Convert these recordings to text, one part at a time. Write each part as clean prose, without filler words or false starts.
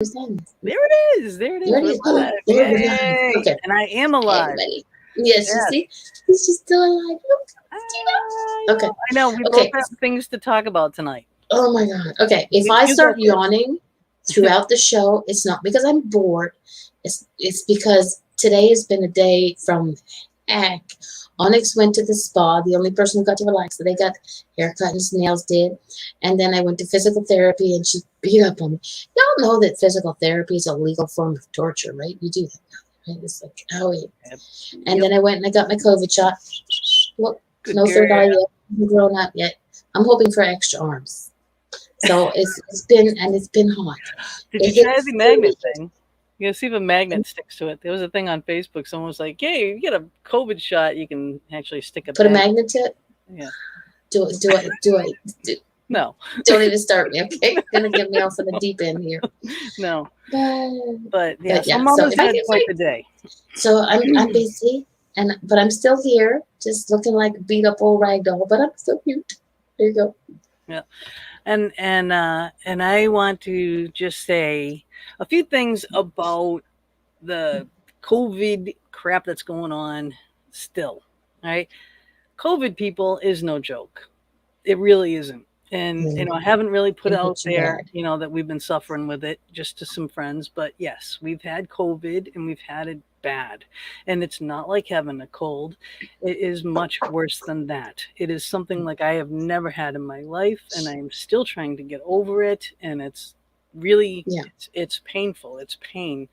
There it is. There it is. There it We're is. Oh, live. Lord, we're live. Yay. Okay. And I am Hey, alive. everybody. Yes, you Yes. see? She's still alive. Look, I Gina. know. Okay. I know. We both Okay. have things to talk about tonight. Oh, my God. Okay. If I You go start first. yawning throughout the show, it's not because I'm bored. It's because today has been a day from heck. Onyx went to the spa, the only person who got to relax. So they got haircut and his nails did. And then I went to physical therapy and she beat up on me. Y'all know that physical therapy is a legal form of torture, right? You do that. Right? It's like, oh, yeah. Yep. And then I went and I got my COVID shot. Look, Good no girl. third eye yet. I haven't grown up yet. I'm hoping for extra arms. So it's been hot. Did It you try the hit magnet 30. thing? You gotta see if a magnet sticks to it. There was a thing on Facebook. Someone was like, "Hey, you get a COVID shot, you can actually stick a Put a bag." magnet to it. Yeah. Do No. don't even start me, okay? Gonna get me off in the deep end here. No. But But yeah. but So yeah, so Mama's if I had can quite fight, the day. so I'm busy but I'm still here, just looking like a beat up old rag doll, but I'm still cute. There you go. Yeah. And I want to just say a few things about the COVID crap that's going on still. Right? COVID people is no joke. It really isn't. And I haven't really put It out hit you there, bad. that we've been suffering with it just to some friends, but yes, we've had COVID and we've had it bad. And it's not like having a cold. It is much worse than that. It is something like I have never had in my life and I'm still trying to get over it and it's really Yeah. it's painful. It's pain.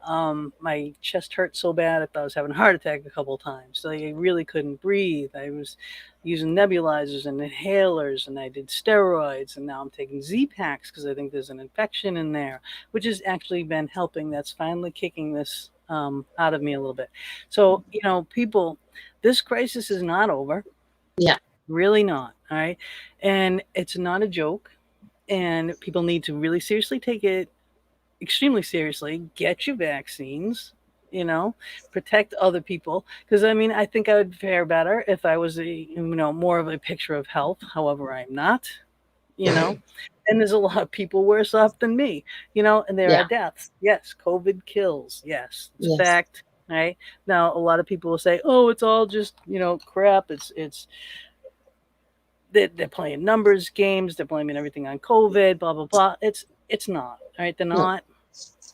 My chest hurt so bad I thought I was having a heart attack a couple of times. So I really couldn't breathe. I was using nebulizers and inhalers, and I did steroids, and now I'm taking Z-Packs because I think there's an infection in there, which has actually been helping. That's finally kicking this out of me a little bit. So, people, this crisis is not over. Yeah. Really not. All right. And it's not a joke. And people need to really seriously take it extremely seriously. Get your vaccines, you know, protect other people. Because I mean, I think I would fare better if I was more of a picture of health. However, I'm not, you know. And there's a lot of people worse off than me, and there are Yeah. deaths. Yes, COVID kills. Yes, it's a Yes. fact. Right now, a lot of people will say, "Oh, it's all just crap." It's they're playing numbers games. They're blaming everything on COVID. Blah blah blah. It's not. All right, they're No. not.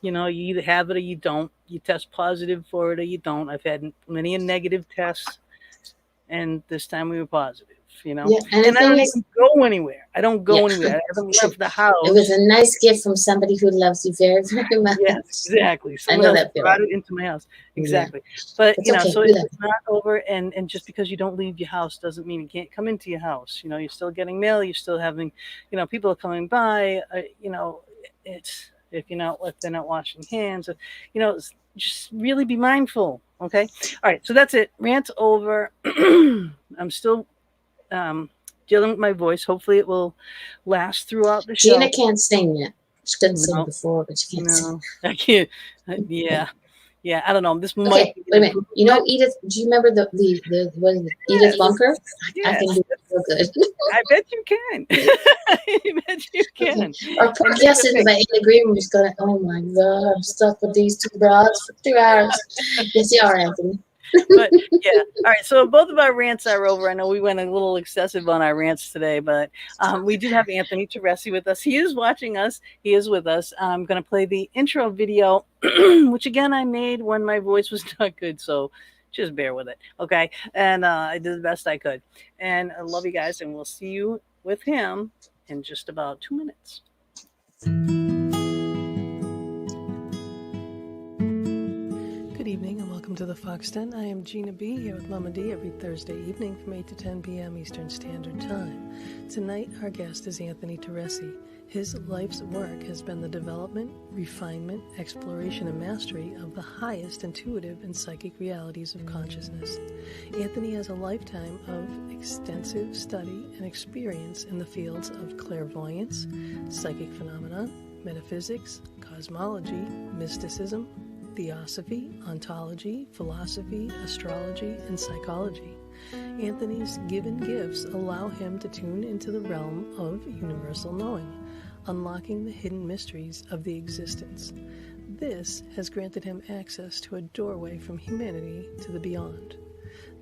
You either have it or you don't. You test positive for it or you don't. I've had many a negative tests, and this time we were positive. Yeah. And the And I thing don't is, even go anywhere. I don't yeah. go anywhere. I haven't True. left the It was house. a nice gift from somebody who loves you very, very much. Yes, exactly. I Someone know else that feeling. brought it into my house. Yeah. Exactly. But It's okay. so We it's love not over. And just because you don't leave your house doesn't mean you can't come into your house. You're still getting mail. You're still having, people are coming by. It's if they're not washing hands. Just really be mindful. Okay. All right. So that's it. Rant over. I'm still um, dealing with my voice. Hopefully, it will last throughout the Gina show. can't sing yet. She couldn't sing No, before, but she can't sing. no, I can't. Yeah, yeah. I don't know. This might Okay, be wait an a minute. You know improvement. Edith? Do you remember the what is it? Edith Yes, Bunker? I can yes. do it real good. I bet you can. I bet you Okay. can. Our poor And here's guest the in thing. the green room is going, oh my God, I'm stuck with these two broads for 2 hours. Yes, you are, Anthony. But yeah, all right. So both of our rants are over. I know we went a little excessive on our rants today, but we do have Anthony Teresi with us. He is watching us. He is with us. I'm going to play the intro video, which again I made when my voice was not good. So just bear with it, okay? And I did the best I could. And I love you guys, and we'll see you with him in just about 2 minutes. Good evening and welcome to the Fox Den. I am Gina B here with Mama D every Thursday evening from 8 to 10 p.m. Eastern Standard Time. Tonight, our guest is Anthony Teresi. His life's work has been the development, refinement, exploration, and mastery of the highest intuitive and psychic realities of consciousness. Anthony has a lifetime of extensive study and experience in the fields of clairvoyance, psychic phenomenon, metaphysics, cosmology, mysticism, theosophy, ontology, philosophy, astrology, and psychology. Anthony's given gifts allow him to tune into the realm of universal knowing, unlocking the hidden mysteries of the existence. This has granted him access to a doorway from humanity to the beyond.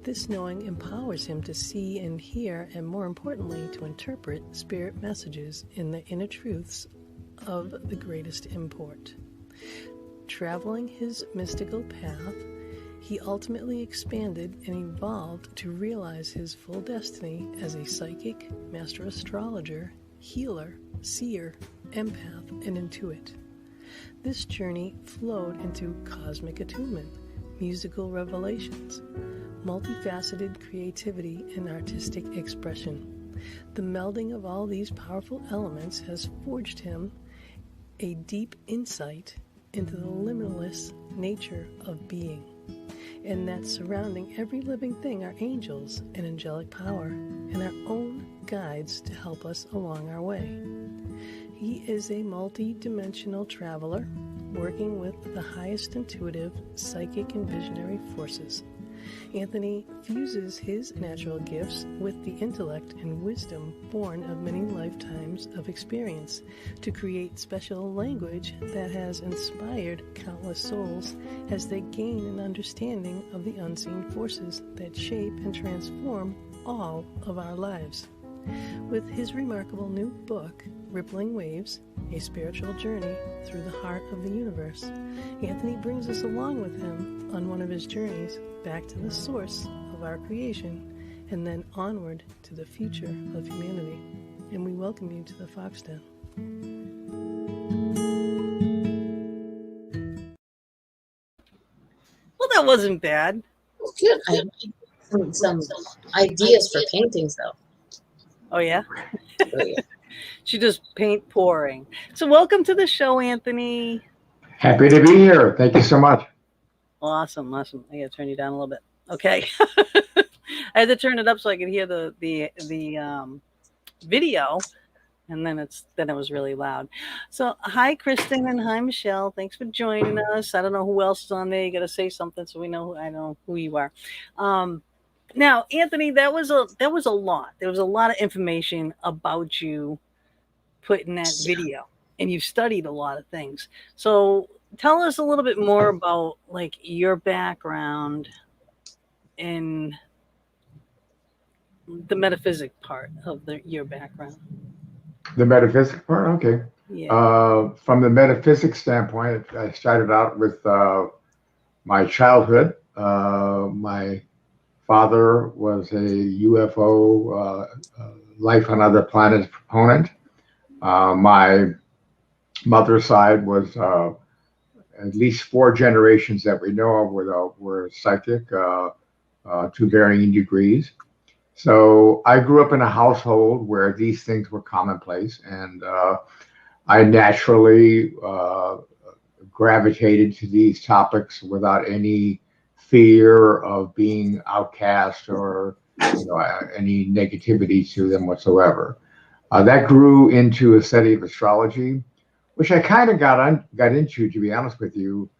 This knowing empowers him to see and hear, and more importantly, to interpret spirit messages in the inner truths of the greatest import. Traveling his mystical path, he ultimately expanded and evolved to realize his full destiny as a psychic, master astrologer, healer, seer, empath, and intuit. This journey flowed into cosmic attunement, musical revelations, multifaceted creativity, and artistic expression. The melding of all these powerful elements has forged him a deep insight into the limitless nature of being, and that surrounding every living thing are angels and angelic power, and our own guides to help us along our way. He is a multi-dimensional traveler, working with the highest intuitive, psychic, and visionary forces. Anthony fuses his natural gifts with the intellect and wisdom born of many lifetimes of experience to create special language that has inspired countless souls as they gain an understanding of the unseen forces that shape and transform all of our lives. With his remarkable new book, Rippling Waves, A Spiritual Journey Through the Heart of the Universe, Anthony brings us along with him on one of his journeys back to the source of our creation and then onward to the future of humanity. And we welcome you to the Fox Den. Well, that wasn't bad. Good. I have some ideas for paintings, though. Oh, yeah? Oh, yeah. She just paint pouring. So welcome to the show, Anthony. Happy to be here. Thank you so much. Awesome. I gotta turn you down a little bit. Okay. I had to turn it up so I could hear the video, and then it was really loud. So hi, Kristen, and hi, Michelle. Thanks for joining us. I don't know who else is on there. You got to say something so we know. I know who you are. Now, Anthony, that was a lot. There was a lot of information about you put in that video, and you've studied a lot of things. So tell us a little bit more about like your background in the metaphysic part of your background. The metaphysics part? Okay. Yeah. From the metaphysics standpoint, I started out with my childhood. My father was a UFO, life on other planets proponent. My mother's side was at least 4 generations that we know of were psychic to varying degrees. So I grew up in a household where these things were commonplace, and I naturally gravitated to these topics without any fear of being outcast or any negativity to them whatsoever. That grew into a study of astrology, which I kind of got into, to be honest with you,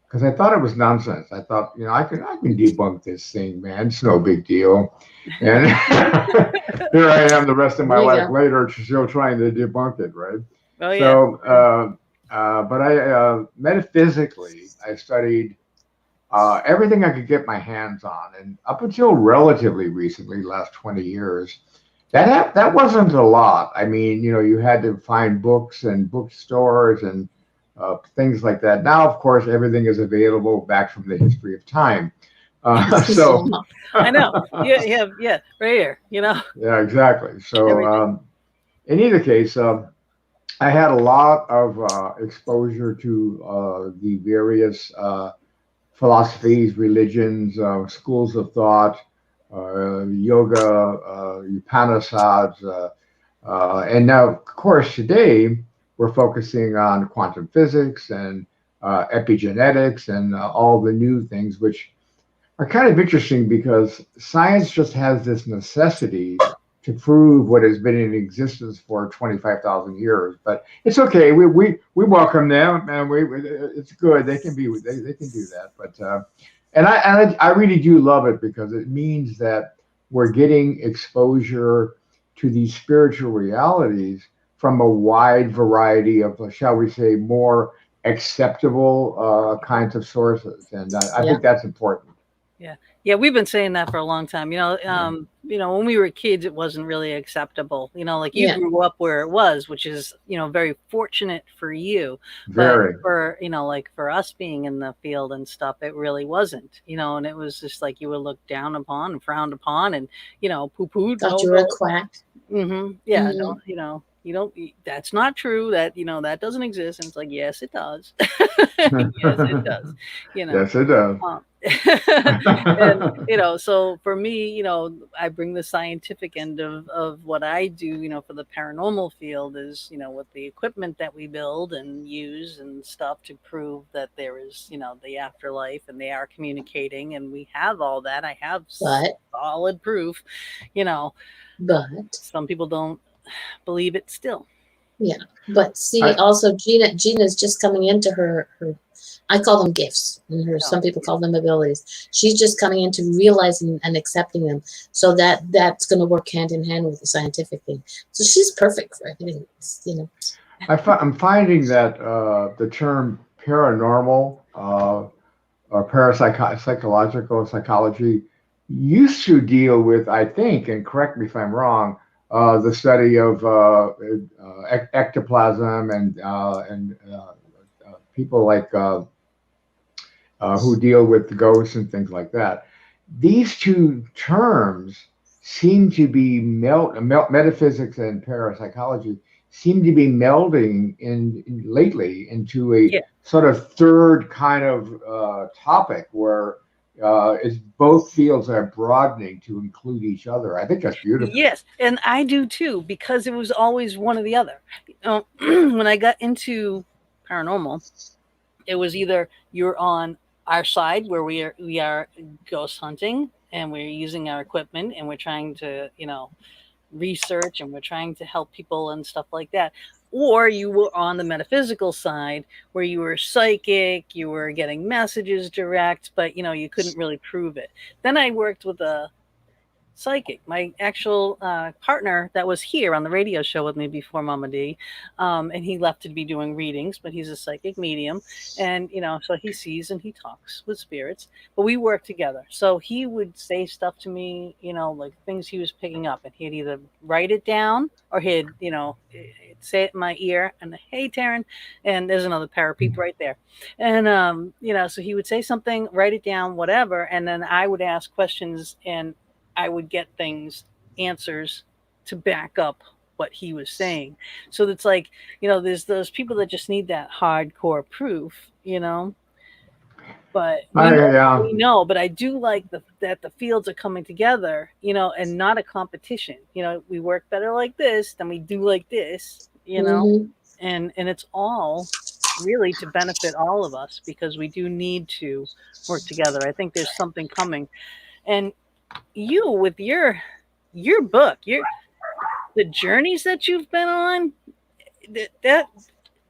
because I thought it was nonsense. I thought, I can debunk this thing, man. It's no big deal. And here I am the rest of my life later, still trying to debunk it, right? Oh, yeah. So, but I metaphysically, I studied everything I could get my hands on, and up until relatively recently, last 20 years, that wasn't a lot. I mean, you had to find books and bookstores and things like that. Now, of course, everything is available back from the history of time. So I know. Yeah, right here. Yeah, exactly. So in either case, I had a lot of exposure to the various philosophies, religions, schools of thought, yoga, Upanishads, and now, of course, today we're focusing on quantum physics and epigenetics and all the new things, which are kind of interesting because science just has this necessity to prove what has been in existence for 25,000 years. But it's okay. We welcome them, and it's good. They can do that. But and I really do love it because it means that we're getting exposure to these spiritual realities from a wide variety of, shall we say, more acceptable kinds of sources, and I Yeah. think that's important. Yeah, we've been saying that for a long time. Yeah. When we were kids, it wasn't really acceptable. Like you Yeah. grew up where it was, which is, very fortunate for you. But Very. for, like for us being in the field and stuff, it really wasn't, and it was just like you were looked down upon and frowned upon and, poo-pooed. Thought No, you were a no. quack. Yeah, Hmm. don't, you don't, that's not true. That, that doesn't exist. And it's like, yes, it does. Yes, it does. You know. Yes, it does. Um, and so for me, I bring the scientific end of what I do, for the paranormal field is, with the equipment that we build and use and stuff to prove that there is, the afterlife and they are communicating and we have all that. I have But solid proof, you know. but Some people don't believe it still. yeah. But see, I, also Gina's just coming into her. I call them gifts, and some Oh, people call them abilities. She's just coming into realizing and accepting them. So that's going to work hand in hand with the scientific thing. So she's perfect for everything. I'm finding that the term paranormal or parapsychological psychology used to deal with, I think, and correct me if I'm wrong, the study of ectoplasm and people like who deal with ghosts and things like that. These two terms seem to be metaphysics and parapsychology seem to be melding in lately into a yeah. sort of third kind of topic where both fields are broadening to include each other. I think that's beautiful. Yes, and I do too because it was always one or the other. When I got into paranormal, it was either you're on our side where we are ghost hunting and we're using our equipment and we're trying to research and we're trying to help people and stuff like that, or you were on the metaphysical side where you were psychic, you were getting messages direct, but you couldn't really prove it. Then I worked with a psychic, my actual partner that was here on the radio show with me before Mama D, and he left to be doing readings, but he's a psychic medium, and so he sees and he talks with spirits, but we work together. So he would say stuff to me, like things he was picking up, and he'd either write it down or he'd say it in my ear, and hey Taryn, and there's another parapeep right there, and so he would say something, write it down, whatever, and then I would ask questions and I would get answers to back up what he was saying. So it's like, there's those people that just need that hardcore proof, but Yeah. we know, but I do like that the fields are coming together, and not a competition. We work better like this than we do like this, Mm-hmm. and it's all really to benefit all of us because we do need to work together. I think there's something coming. And you with your book, the journeys that you've been on, that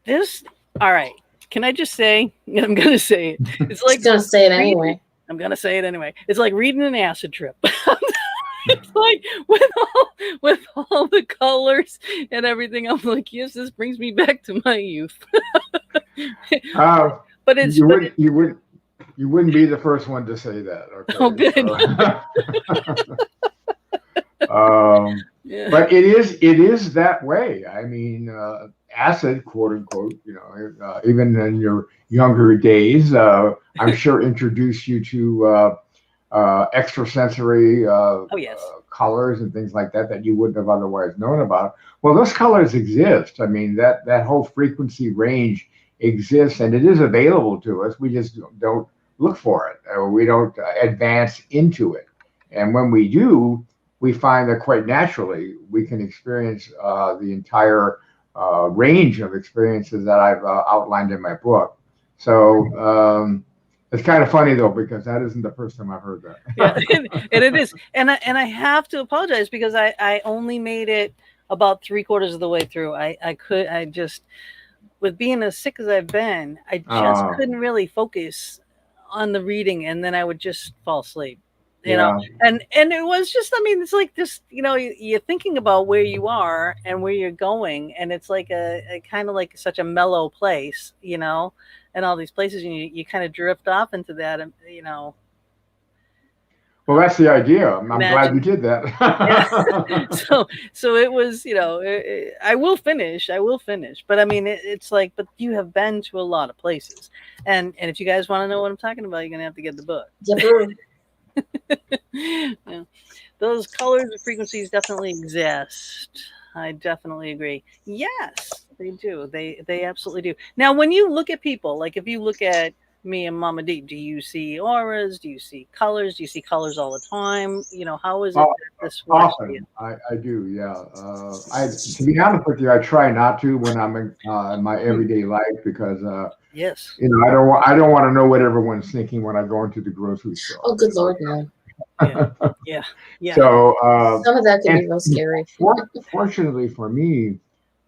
this all right. Can I just say, I'm gonna say it. It's like She's gonna say it reading, anyway. I'm gonna say it anyway. It's like reading an acid trip. It's like with all the colors and everything. I'm like, yes, this brings me back to my youth. Uh, but it's you but wouldn't you would you wouldn't be the first one to say that. oh Okay. good. Yeah. But it is that way. I mean, acid, quote unquote. Even in your younger days, I'm sure introduced you to extrasensory Oh yes. colors and things like that you wouldn't have otherwise known about. Well, those colors exist. I mean, that whole frequency range exists, and it is available to us. We just don't look for it, or we don't advance into it. And when we do, we find that quite naturally we can experience the entire range of experiences that I've outlined in my book. So it's kind of funny though, because that isn't the first time I've heard that. Yeah, and it is, and I have to apologize because I only made it about 3/4 of the way through. I just, with being as sick as I've been, I just Uh, couldn't really focus on the reading, and then I would just fall asleep. you know. Yeah. And it was just, I mean, it's like just, you know, you're thinking about where you are and where you're going, and it's like a kind of like such a mellow place, you know, and all these places, and you kind of drift off into that, and you know, Well, that's the idea. I'm glad imagine. you did Yeah. that. So it was, you know, I will finish, but I mean, it's like, but you have been to a lot of places, and if you guys want to know what I'm talking about, you're gonna have to get the book. Yep. Yeah. Those colors and frequencies definitely exist. I definitely agree. Yes, they do. They absolutely do. Now, when you look at people, like if you look at me and Mama D, do you see auras? Do you see colors? Do you see colors all the time? You know, how is it Oh, that this works for you? often, I do, yeah. To be honest with you, I try not to when I'm in my Hmm. everyday life because Yes. I don't want to know what everyone's thinking when I go into the grocery Oh, store, good Lord, no. Yeah. Yeah. Yeah. So, Some of that can and be real scary. fortunately for me,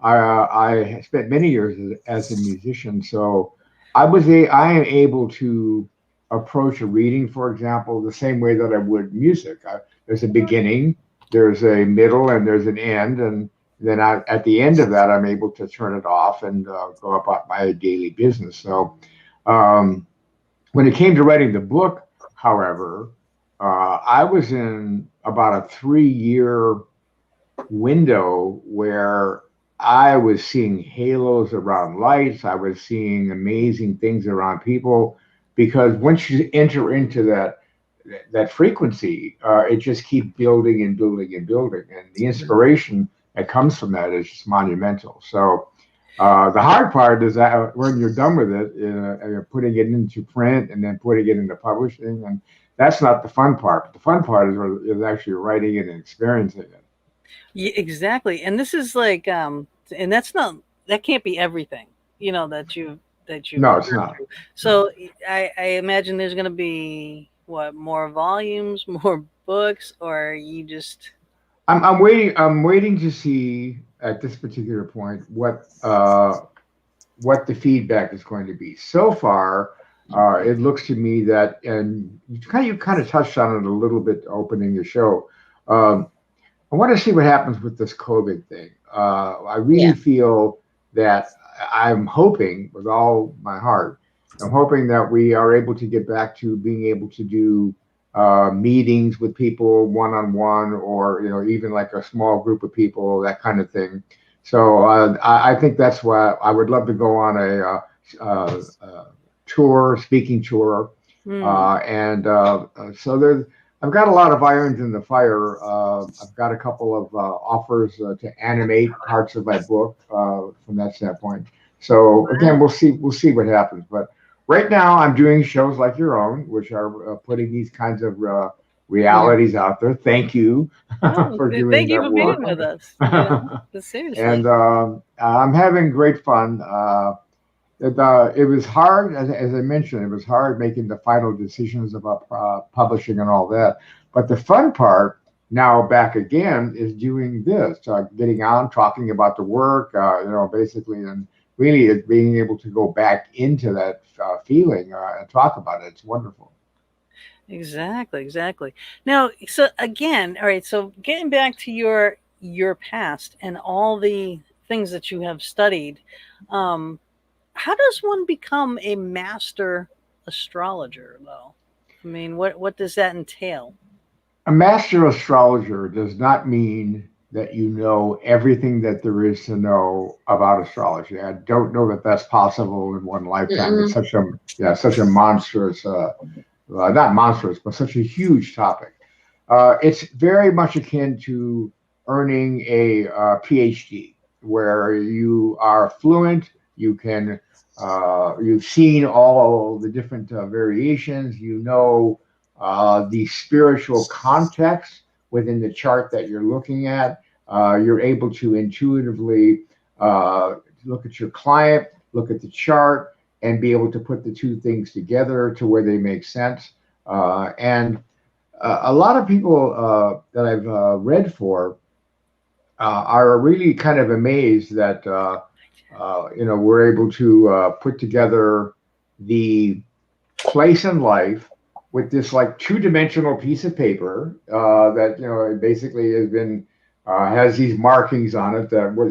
I spent many years as a musician, so I am able to approach a reading, for example, the same way that I would music. There's a beginning, there's a middle, and there's an end, and then at the end of that, I'm able to turn it off and go about my daily business. So, um, when it came to writing the book, however, I was in about a 3 year window where I was seeing halos around lights. I was seeing amazing things around people because once you enter into that frequency, it just keeps building and building and building, and the inspiration that comes from that is just monumental. So. The hard part is that when you're done with it, you're putting it into print and then putting it into publishing, and that's not the fun part. But the fun part is actually writing it and experiencing it. Yeah, exactly. And this is like, and that's not, that can't be everything, you know, that you've No, it's gone not. through. So I imagine there's going to be what, more volumes, more books, or you just, I'm waiting. I'm waiting to see at this particular point what the feedback is going to be. So far, it looks to me that, and you kind of touched on it a little bit opening the show. Um, I want to see what happens with this COVID thing. I really Yeah. feel that I'm hoping with all my heart, I'm hoping that we are able to get back to being able to do meetings with people one on one, or even like a small group of people, that kind of thing. So I think that's why I would love to go on a tour, speaking tour, hmm. and so there's I've got a lot of irons in the fire. I've got a couple of offers to animate parts of my book from that standpoint. So again, Wow. we'll see what happens. But right now, I'm doing shows like your own, which are putting these kinds of Mhm. realities out there. Thank you Oh, for doing thank you that for being work. with us. You know, but seriously. And I'm having great fun. It was hard, as I mentioned, it was hard making the final decisions about publishing and all that. But the fun part now back again is doing this, getting on, talking about the work, basically, and really being able to go back into that feeling and talk about it. It's wonderful. Exactly, exactly. Now, so again, all right, so getting back to your past and all the things that you have studied, um, how does one become a master astrologer though? I mean, what does that entail? A master astrologer does not mean that you know everything that there is to know about astrology. I don't know that that's possible in one lifetime. It's Mm-mm. such a monstrous, not monstrous, but such a huge topic. It's very much akin to earning a PhD, where you are fluent. You've seen all the different variations. You know the spiritual context within the chart that you're looking at. You're able to intuitively uh, look at your client, look at the chart, and be able to put the two things together to where they make sense. And a lot of people that I've read for are really kind of amazed that we're able to put together the place in life with this like two-dimensional piece of paper that it basically has been has these markings on it that what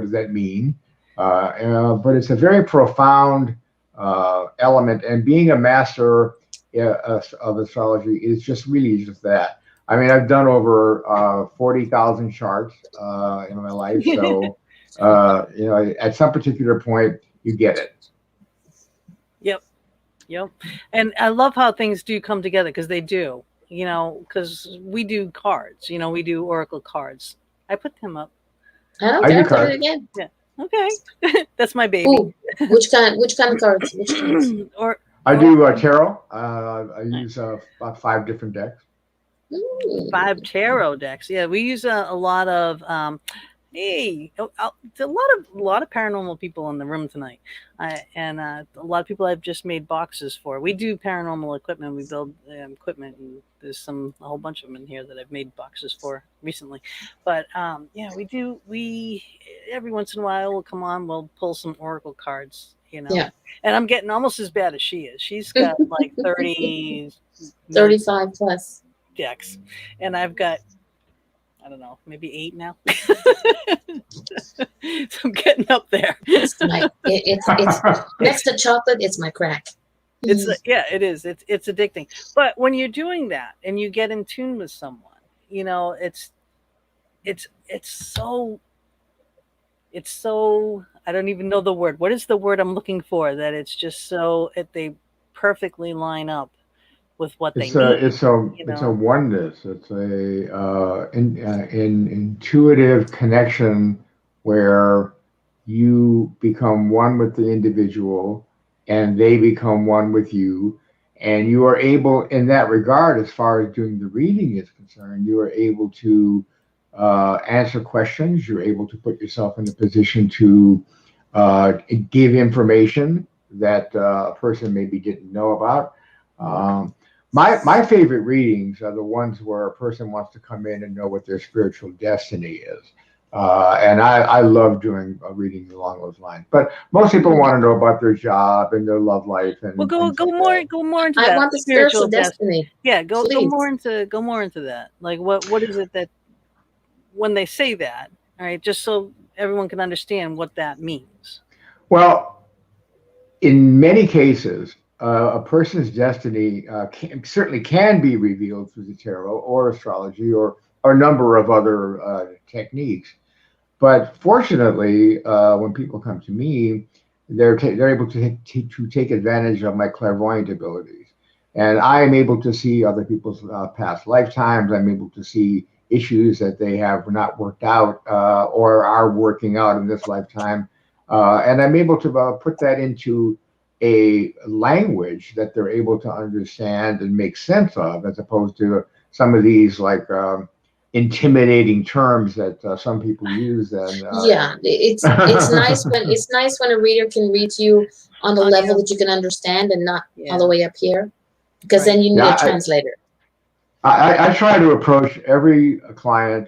does that mean? But it's a very profound element, and being a master of astrology is just really just that. I mean, I've done over 40,000 charts in my life, so at some particular point, you get it. Yep. And I love how things do come together, because they do, because we do cards, we do oracle cards. I put them up. I don't I care. do Put it cards. again. Yeah. Okay. That's my baby. Ooh, which kind of cards? Which kinds? I do tarot. I use about 5 different decks. Ooh. 5 tarot decks. Yeah, we use a lot of a lot of paranormal people in the room tonight, and a lot of people I've just made boxes for. We do paranormal equipment. We build equipment, and there's a whole bunch of them in here that I've made boxes for recently. But yeah, we do. We every once in a while we'll come on. We'll pull some oracle cards. Yeah. And I'm getting almost as bad as she is. She's got like 35 plus decks, and I've got, I don't know, maybe 8 now. So I'm getting up there. It's next to chocolate. It's my crack. It is. It's addicting. But when you're doing that and you get in tune with someone, it's so, I don't even know the word. What is the word I'm looking for? That it's just so they perfectly line up with what they need. It's a oneness. It's an intuitive connection where you become one with the individual and they become one with you, and you are able, in that regard, as far as doing the reading is concerned, you are able to answer questions. You're able to put yourself in a position to give information that a person maybe didn't know about. My favorite readings are the ones where a person wants to come in and know what their spiritual destiny is. And I love doing readings along those lines. But most people want to know about their job and their love life. And well, go more into that. I want the spiritual destiny. Yeah, go more into that. Like what is it that when they say that, all right, just so everyone can understand what that means. Well, in many cases, a person's destiny certainly can be revealed through the tarot or astrology or a number of other techniques. But fortunately, when people come to me, they're able to take advantage of my clairvoyant abilities. And I am able to see other people's past lifetimes. I'm able to see issues that they have not worked out or are working out in this lifetime. And I'm able to put that into a language that they're able to understand and make sense of, as opposed to some of these like intimidating terms that some people use. And yeah, it's nice when a reader can read you on a level that you can understand and not all the way up here, because then you need a translator. I try to approach every client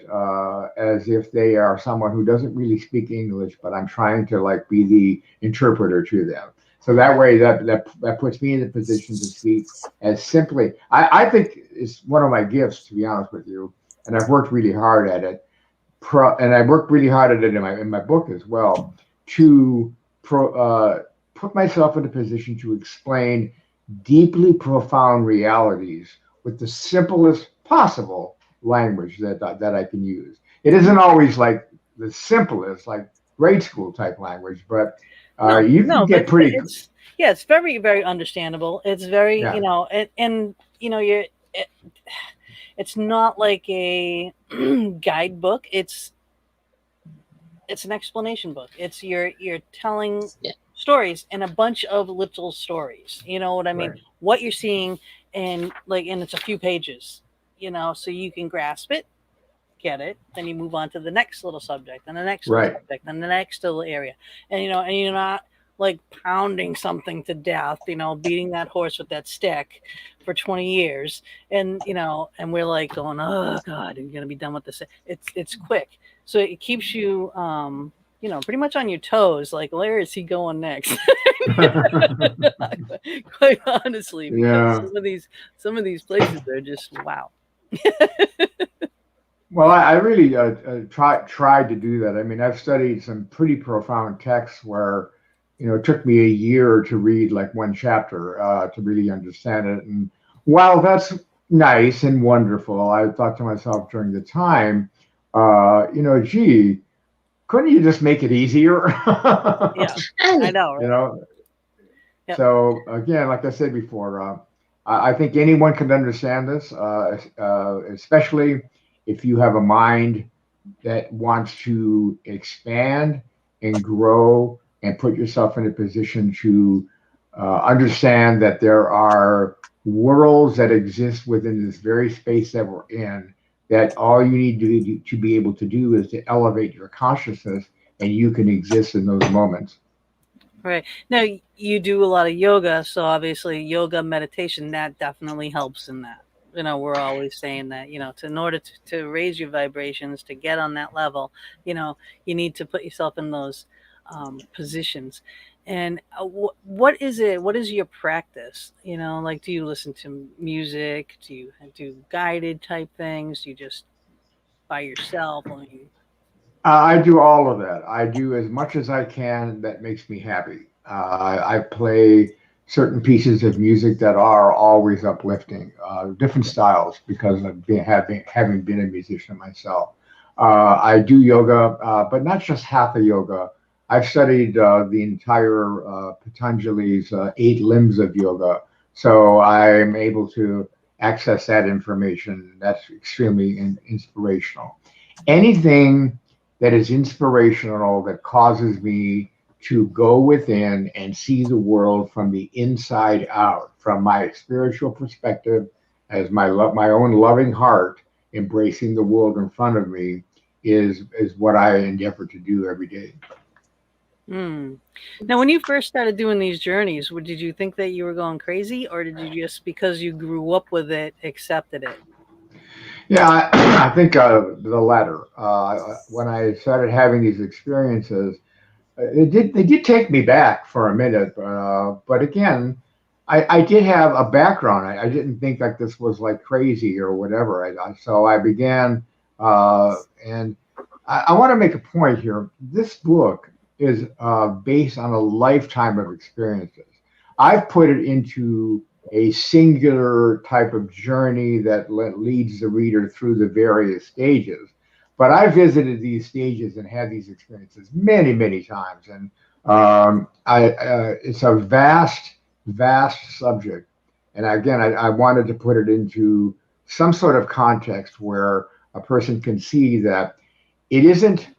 as if they are someone who doesn't really speak English, but I'm trying to like be the interpreter to them. So that way, that puts me in the position to speak as simply. I think it's one of my gifts, to be honest with you, and I've worked really hard at it. And I worked really hard at it in my book as well, to put myself in a position to explain deeply profound realities with the simplest possible language that I can use. It isn't always like the simplest, like grade school type language, but you can get pretty. It's very, very understandable. It's very, it's not like a guidebook. It's an explanation book. It's you're telling stories and a bunch of little stories. You know what I mean? Right. What you're seeing, and it's a few pages. So you can grasp it, get it, then you move on to the next little subject, and the next little subject, and the next little area, and and you're not like pounding something to death, beating that horse with that stick for 20 years, and and we're like going, oh God, you're gonna be done with this. It's quick, so it keeps you pretty much on your toes. Like, where is he going next? Quite honestly, because Yeah. some of these places are just wow. Well, I really tried to do that. I mean, I've studied some pretty profound texts where, it took me a year to read like one chapter to really understand it. And while that's nice and wonderful, I thought to myself during the time, gee, couldn't you just make it easier? Yeah, I I know. know, You right? know, Yep. so again, like I said before, I think anyone can understand this, especially if you have a mind that wants to expand and grow and put yourself in a position to understand that there are worlds that exist within this very space that we're in, that all you need to be able to do is to elevate your consciousness and you can exist in those moments. Right. Now you do a lot of yoga, so obviously yoga meditation that definitely helps in that. We're always saying that, in order to raise your vibrations, to get on that level, you need to put yourself in those positions. And what is it? What is your practice? Like, do you listen to music? Do you do guided type things? Do you just by yourself? I mean, I do all of that. I do as much as I can that makes me happy. I play certain pieces of music that are always uplifting, different styles because of having been a musician myself. I do yoga, but not just hatha yoga. I've studied the entire Patanjali's 8 limbs of yoga, so I'm able to access that information. That's extremely inspirational. Anything that is inspirational, that causes me to go within and see the world from the inside out, from my spiritual perspective, as my own loving heart, embracing the world in front of me, is what I endeavor to do every day. Hmm. Now, when you first started doing these journeys, did you think that you were going crazy, or did you just, because you grew up with it, accepted it? Yeah, I think the latter. When I started having these experiences, they did take me back for a minute, but again, I did have a background. I didn't think like this was like crazy or whatever. So I began, and I want to make a point here. This book is based on a lifetime of experiences. I've put it into a singular type of journey that leads the reader through the various stages. But I visited these stages and had these experiences many, many times, and it's a vast, vast subject. And again, I wanted to put it into some sort of context where a person can see that it isn't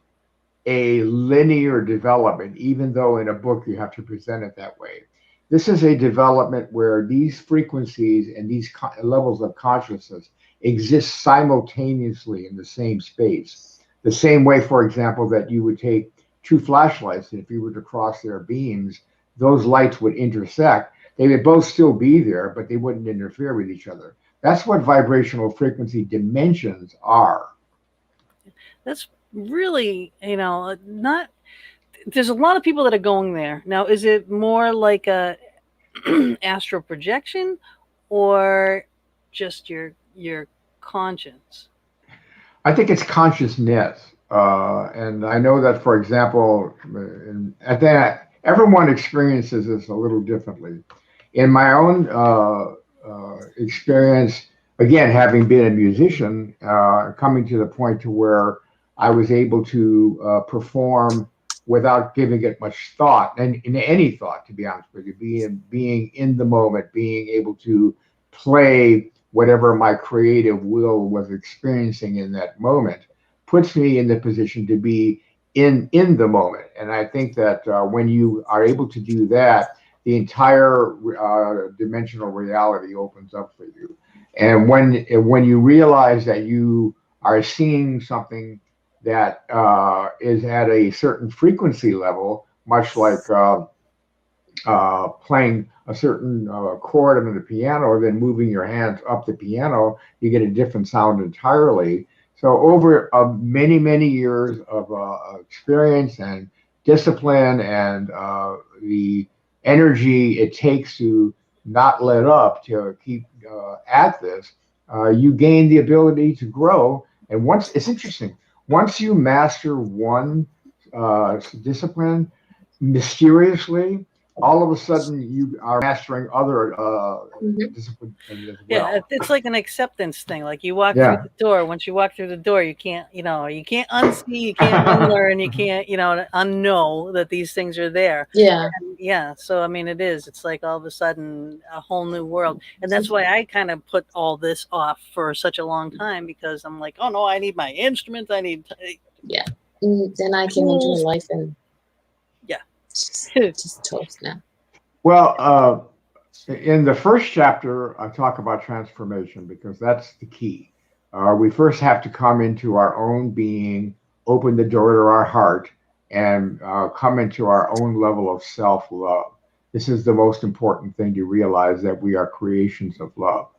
a linear development, even though in a book you have to present it that way. This is a development where these frequencies and these levels of consciousness exist simultaneously in the same space. The same way, for example, that you would take two flashlights, and if you were to cross their beams, those lights would intersect. They would both still be there, but they wouldn't interfere with each other. That's what vibrational frequency dimensions are. That's really, not. There's a lot of people that are going there now. Is it more like a astral projection, or just your conscience? I think it's consciousness. And I know that, for example, at that, everyone experiences this a little differently. In my own experience, again, having been a musician, coming to the point to where I was able to perform without giving it much thought, and in any thought, to be honest with you, being in the moment, being able to play whatever my creative will was experiencing in that moment, puts me in the position to be in the moment. And I think that when you are able to do that, the entire dimensional reality opens up for you. And when you realize that you are seeing something that is at a certain frequency level, much like playing a certain chord on the piano, or then moving your hands up the piano, you get a different sound entirely. So over many, many years of experience and discipline and the energy it takes to not let up, to keep at this, you gain the ability to grow. And once it's interesting, once you master one discipline, mysteriously, all of a sudden you are mastering other Mhm. disciplines as Yeah, well. it's like an acceptance thing. Like you walk through Yeah, the door. Once you walk through the door, you can't unsee, you can't unlearn, you can't, unknow that these things are there. Yeah. And yeah, so I mean, it is. It's like all of a sudden a whole new world, and that's why I kind of put all this off for such a long time because I'm like, oh no, I need my instruments, I need Yeah. Then I can enjoy tools. life and Yeah. just toast now. well, in the first chapter, I talk about transformation because that's the key. We first have to come into our own being, open the door to our heart, and come into our own level of self love. This is the most important thing to realize, that we are creations of love.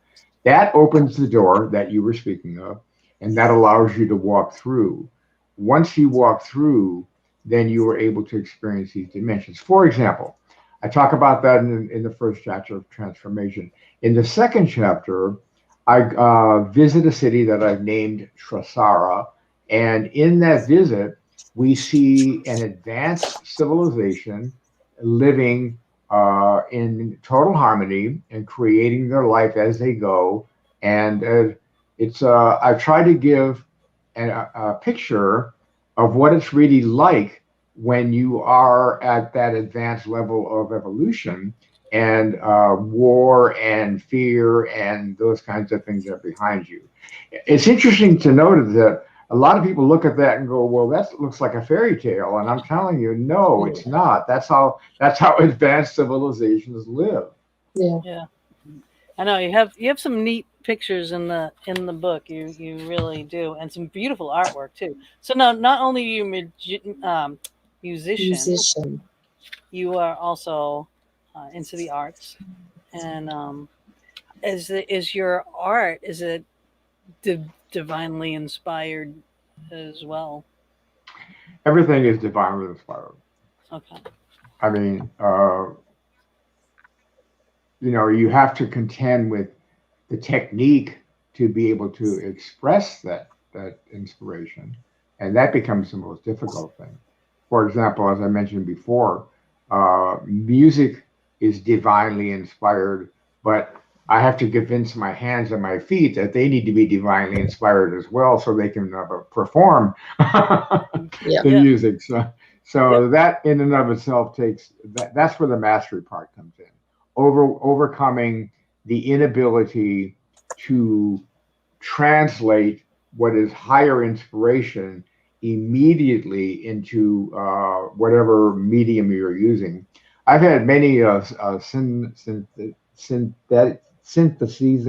That opens the door that you were speaking of, and that allows you to walk through. Once you walk through, then you are able to experience these dimensions. For example, I talk about that in the first chapter of transformation. In the second chapter, I visit a city that I've named Trasara. And in that visit, we see an advanced civilization living in total harmony and creating their life as they go. And I've tried to give a picture of what it's really like when you are at that advanced level of evolution, and war and fear and those kinds of things are behind you. It's interesting to note that a lot of people look at that and go, well, that looks like a fairy tale. And I'm telling you, no, it's not. That's how advanced civilizations live. Yeah. Yeah. I know you have some neat pictures in the book. You really do, and some beautiful artwork too. So now, not only are you musician, Musician. you are also into the arts. And is your art, is it divinely inspired as well? Everything is divinely inspired. Okay. I mean, you have to contend with the technique to be able to express that inspiration, and that becomes the most difficult thing. For example, as I mentioned before, music is divinely inspired, but I have to convince my hands and my feet that they need to be divinely inspired as well, so they can perform Yeah. the Yeah. music. So, Yep. so that in and of itself takes that's where the mastery part comes in. Overcoming the inability to translate what is higher inspiration immediately into whatever medium you're using. I've had many syntheses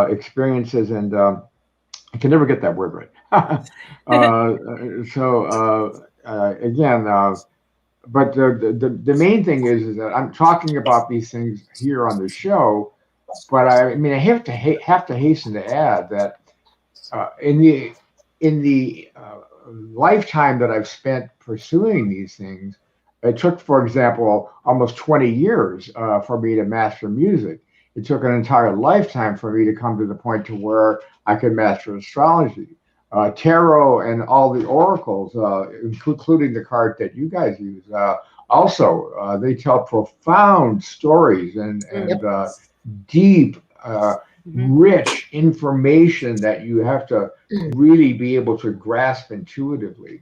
experiences, and I can never get that word right. Again, but the main thing is that I'm talking about these things here on the show, but I mean I have to hasten to add that in the lifetime that I've spent pursuing these things, it took, for example, almost 20 years for me to master music. It took an entire lifetime for me to come to the point to where I could master astrology, tarot, and all the oracles, including the card that you guys use. Also, they tell profound stories and Mm. Yep. deep, Hmm. rich information that you have to really be able to grasp intuitively.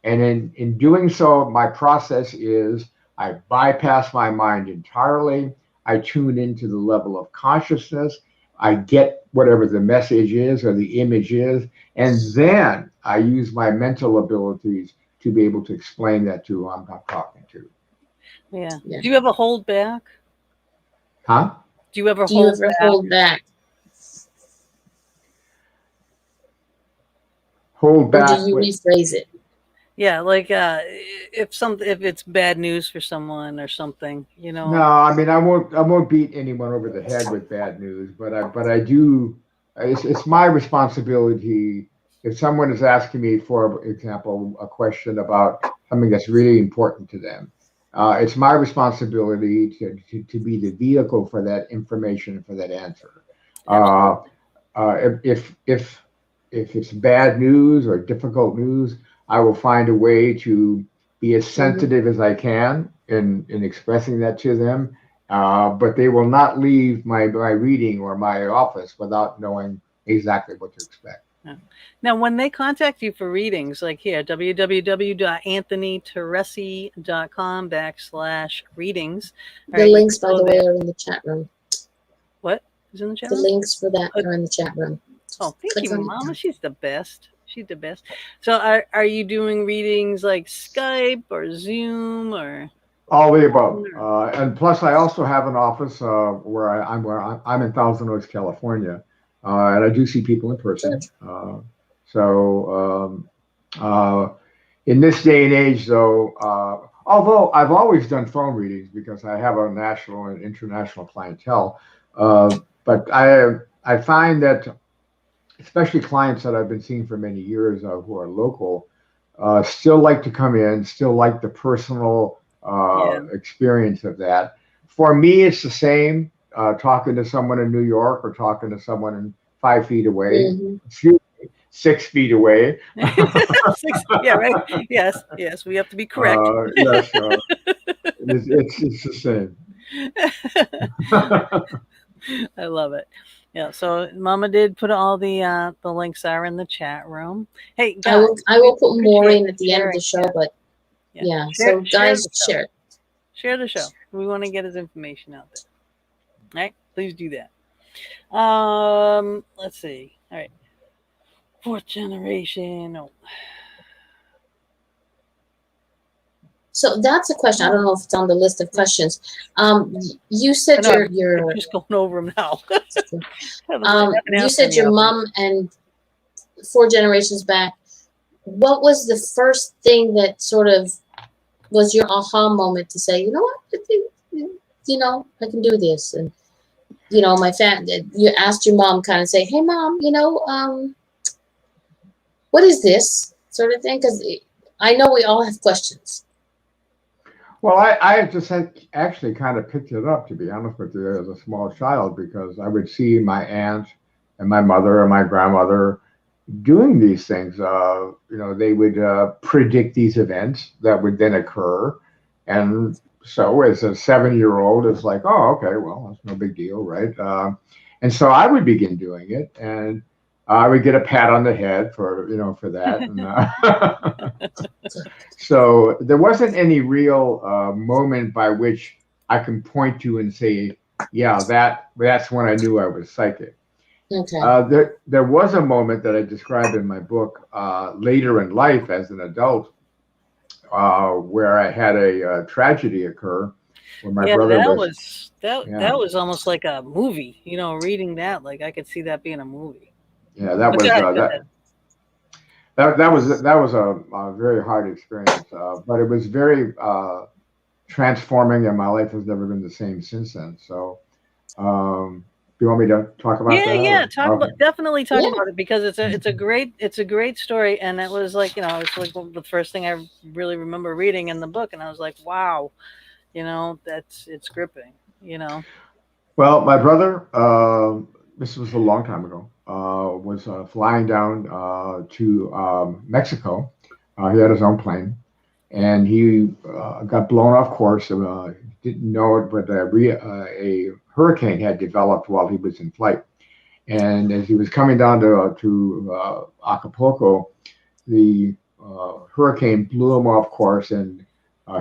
And in doing so, my process is I bypass my mind entirely. I tune into the level of consciousness. I get whatever the message is or the image is. And then I use my mental abilities to be able to explain that to who I'm talking to. Yeah. Yeah. Do you ever hold back? Huh? Do you ever Do you hold ever back? hold back, Hold or do back you what? rephrase it? Yeah, like if it's bad news for someone or something, No, I mean I won't beat anyone over the head with bad news, but I do. It's my responsibility if someone is asking me, for example, a question about something that's really important to them, it's my responsibility to be the vehicle for that information, for that answer. Uh, if it's bad news or difficult news, I will find a way to be as Mhm. sensitive as I can in expressing that to them. But they will not leave my reading or my office without knowing exactly what to expect. Yeah. Now, when they contact you for readings, like here, www.anthonyteresi.com/readings, all The right, you links, can by go the way, there. are in the chat room. What is in the chat The room? links for that Uh, are in the chat room. oh, thank Click you, on it. Mama. She's the best. She's the best. So, are you doing readings like Skype or Zoom or All the above, phone or? and plus I also have an office where I'm in Thousand Oaks, California, and I do see people in Good. person. So in this day and age, though, although I've always done phone readings because I have a national and international clientele, but I find that especially clients that I've been seeing for many years who are local, still like to come in, still like the personal Yeah. experience of that. For me, it's the same talking to someone in New York or talking to someone 5 feet away, Hmm. excuse me, 6 feet away. Six. Yeah, right. Yes, yes. We have to be correct. Yes, it's the same. I love it. Yeah. So Mama did put all the links are in the chat room. Hey guys, I we will put more appreciate in you at the end of sharing. the show, Yeah, but yeah. yeah. Share So share guys, the show. share it. Share the show. We want to get his information out there. All right. Please do that. Let's see. All right. Fourth generation. Oh, So that's a question. I don't know if it's on the list of questions. You I said know I'm your just going over them now. Haven't you asked said any your of them. mom and 4 generations back. What was the first thing that sort of was your aha moment to say, you know what, I think, I can do this, and my family. You asked your mom, kind of say, hey, mom, what is this sort of thing? Because I know we all have questions. Well, I just had actually kind of picked it up, to be honest with you, as a small child, because I would see my aunt and my mother and my grandmother doing these things. They would predict these events that would then occur. And so as a 7-year-old, it's like, oh, okay, well, that's no big deal, right? And so I would begin doing it. And I would get a pat on the head for that. And, so there wasn't any real moment by which I can point to and say, yeah, that's when I knew I was psychic. Okay. There was a moment that I describe in my book later in life as an adult where I had a tragedy occur where my Yeah, brother that was, was that yeah, that was almost like a movie. Reading that, like I could see that being a movie. yeah, that But go was ahead, go ahead. that was a very hard experience, but it was very transforming, and my life has never been the same since then. So, do you want me to talk about Yeah, that? yeah. Or? Talk Okay. about definitely talk Yeah. about it because it's a great story, and it was like it's like the first thing I really remember reading in the book, and I was like, wow, it's gripping. You know. Well, my brother, this was a long time ago, was flying down to Mexico. He had his own plane, and he got blown off course. Didn't know it, but a hurricane had developed while he was in flight. And as he was coming down to Acapulco, the hurricane blew him off course, and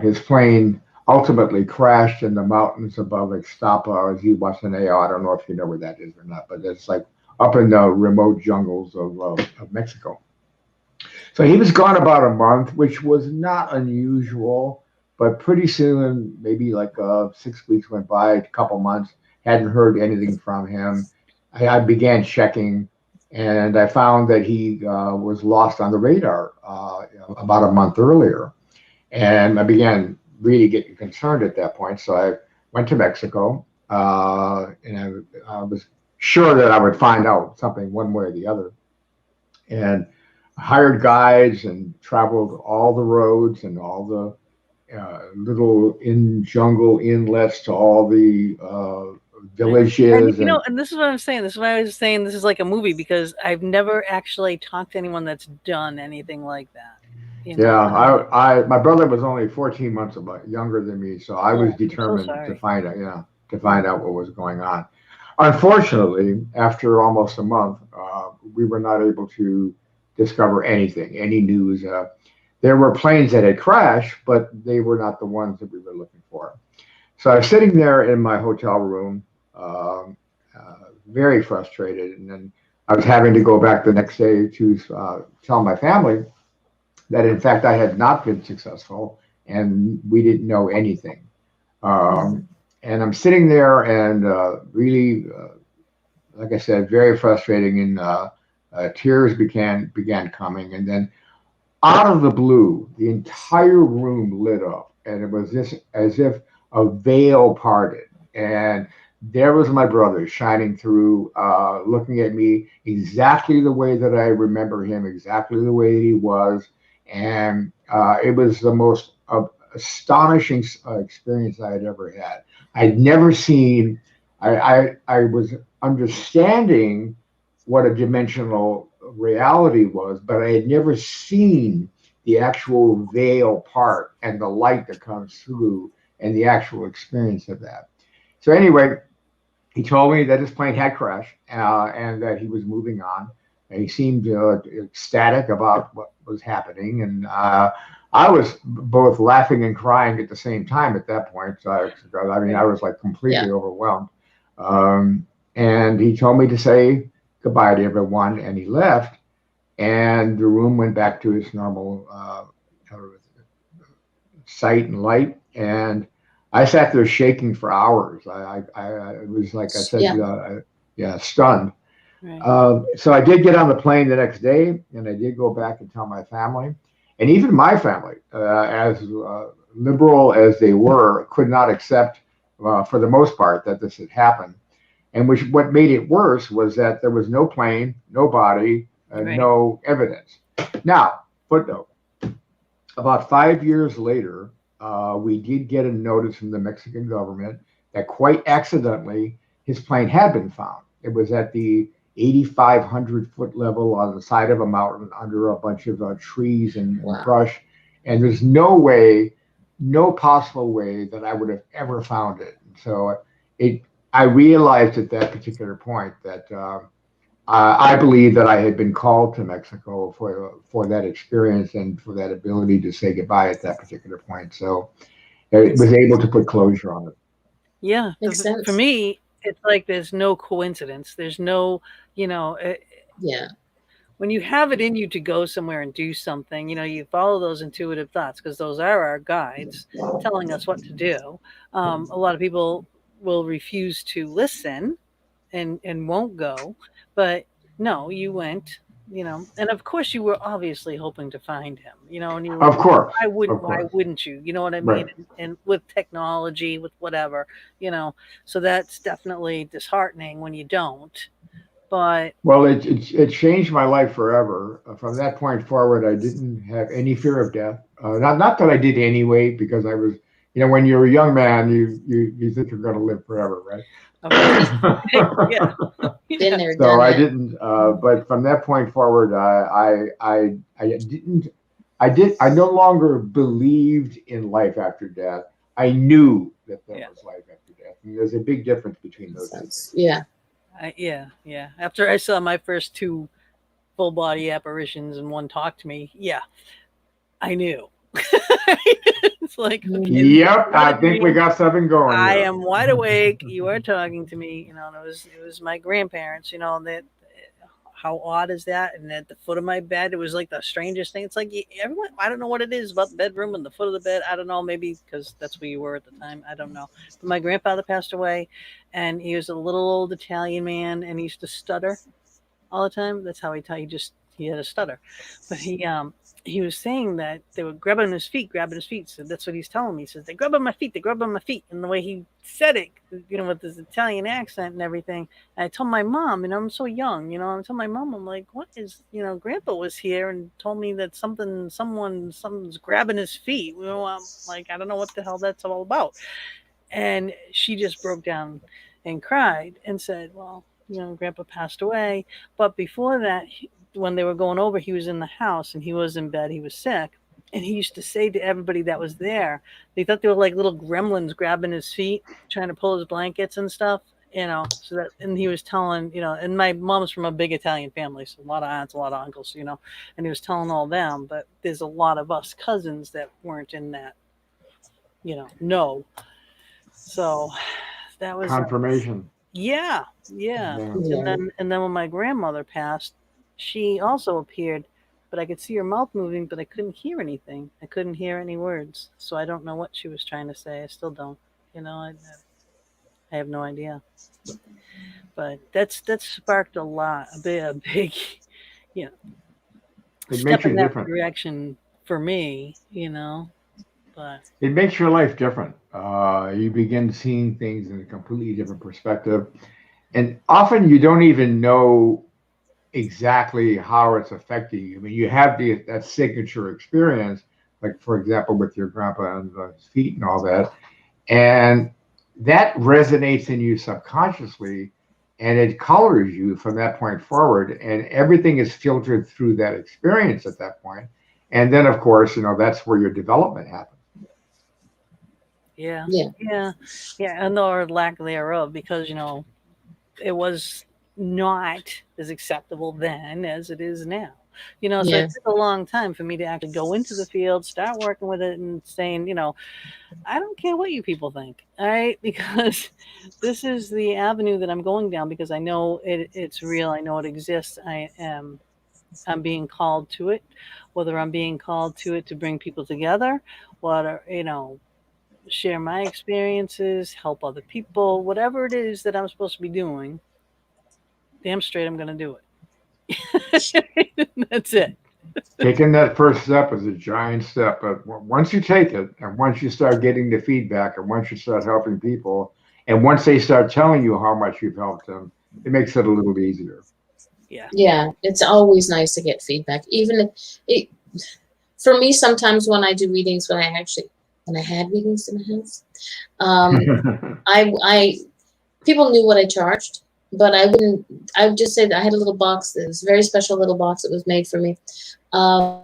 his plane ultimately crashed in the mountains above Ixtapa or Zihuatanejo. I don't know if you know where that is or not, but it's like up in the remote jungles of Mexico. So he was gone about a month, which was not unusual, but pretty soon, maybe like 6 weeks went by, a couple months, hadn't heard anything from him. I began checking, and I found that he was lost on the radar about a month earlier. And I began really getting concerned at that point. So I went to Mexico, and I was sure that I would find out something one way or the other. And hired guides and traveled all the roads and all the little jungle inlets to all the Right. And villages and and this is what I'm saying. This is why I was saying this is like a movie because I've never actually talked to anyone that's done anything like that. yeah, my brother was only 14 months younger than me, so I was Oh, I'm so determined to sorry. find out, to Mm. find out what was going on. Unfortunately, after almost a month, we were not able to discover anything, any news. There were planes that had crashed, but they were not the ones that we were looking for. So I was sitting there in my hotel room, um, very frustrated, and then I was having to go back the next day to tell my family that in fact I had not been successful and we didn't know anything. Um, and I'm sitting there and really, like I said, very frustrating. And tears began coming. And then out of the blue, the entire room lit up, and it was just as if a veil parted. And there was my brother shining through, looking at me exactly the way that I remember him, exactly the way he was. And it was the most astonishing experience I had ever had. I'd never seen, I was understanding what a dimensional reality was, but I had never seen the actual veil part and the light that comes through and the actual experience of that. So anyway, he told me that his plane had crashed and that he was moving on. And he seemed ecstatic about what was happening, and I was both laughing and crying at the same time at that point. So I mean, I Right. was like completely Yeah. overwhelmed. Right. And he told me to say goodbye to everyone, and he left. And the room went back to its normal sight and light. And I sat there shaking for hours. It was like I said, Yeah. yeah, stunned. Right. So I did get on the plane the next day, and I did go back and tell my family, and even my family, as liberal as they were, could not accept, for the most part, that this had happened. And which what made it worse was that there was no plane, no body, Right. no evidence. Now, footnote: about 5 years later, we did get a notice from the Mexican government that quite accidentally his plane had been found. It was at the 8,500 foot level on the side of a mountain under a bunch of trees and Wow. brush. And there's no way, no possible way that I would have ever found it. And so it, I realized at that particular point that I believe that I had been called to Mexico for that experience and for that ability to say goodbye at that particular point. So it Makes was able sense. to put closure on it. Yeah. Makes For sense. me, it's like there's no coincidence. There's no, you know, Yeah. when you have it in you to go somewhere and do something, you follow those intuitive thoughts because those are our guides telling us what to do. A lot of people will refuse to listen and won't go, but no, you went. And of course you were obviously hoping to find him. And you were Of course, why wouldn't of why course, wouldn't you? You know what I mean? right. And with technology, with whatever, you know, so that's definitely disheartening when you don't. But Well, it changed my life forever. From that point forward, I didn't have any fear of death. Not that I did anyway, because I was, when you're a young man, you think you're going to live forever, of course, right? yeah, Been yeah, there, So done I that. didn't. But from that point forward, I didn't. I no longer believed in life after death. I knew that there yeah. was life after death, and there's a big difference between Makes those two sense. things. Yeah. Yeah, yeah. After I saw my first two full body apparitions and one talked to me, yeah, I knew. It's like, okay, this is Yep, not a I think we dream. got something going I here. am wide awake. You are talking to me, and it was my grandparents, and that how odd is that? And at the foot of my bed, it was like the strangest thing. It's like everyone, I don't know what it is about the bedroom and the foot of the bed. I don't know, maybe because that's where you were at the time. I don't know. But my grandfather passed away, and he was a little old Italian man, and he used to stutter all the time. That's how he just he had a stutter, but he he was saying that they were grabbing his feet, grabbing his feet. So that's what he's telling me. He says, they grab on my feet, they grab on my feet. And the way he said it, with his Italian accent and everything. And I told my mom, I'm so young, I told my mom, I'm like, what is, Grandpa was here and told me that someone's grabbing his feet. I'm like, I don't know what the hell that's all about. And she just broke down and cried and said, well, Grandpa passed away. But before that, when they were going over, he was in the house and he was in bed. He was sick. And he used to say to everybody that was there, they thought they were like little gremlins grabbing his feet, trying to pull his blankets and stuff, so that, and he was telling, and my mom's from a big Italian family, so a lot of aunts, a lot of uncles, and he was telling all them, but there's a lot of us cousins that weren't in that, no. So that was Confirmation. yeah. Yeah. And then when my grandmother passed, she also appeared, but I could see her mouth moving, but I couldn't hear anything. I couldn't hear any words. So I don't know what she was trying to say. I still don't. I have no idea. But that sparked a lot, a big, It step makes you in that different. direction for me, But It makes your life different. You begin seeing things in a completely different perspective. And often you don't even know exactly how it's affecting you. I mean, you have that signature experience, like, for example, with your grandpa and his feet and all that. And that resonates in you subconsciously, and it colors you from that point forward. And everything is filtered through that experience at that point. And then, of course, that's where your development happens. yeah, Yeah. and or lack thereof, because it was not as acceptable then as it is now. So Yeah. it took a long time for me to actually go into the field, start working with it, and saying, I don't care what you people think, all right, because this is the avenue that I'm going down, because I know it's real. I know it exists. I'm being called to it, whether I'm being called to it to bring people together, what share my experiences, help other people, whatever it is that I'm supposed to be doing, damn straight I'm going to do it. That's it. Taking that first step is a giant step, but once you take it, and once you start getting the feedback, and once you start helping people, and once they start telling you how much you've helped them, it makes it a little easier. Yeah. It's always nice to get feedback. Even if it, for me, sometimes when I do readings, when I had readings in the house, I people knew what I charged, but I wouldn't. I would just say that I had a little box. This very special little box that was made for me. I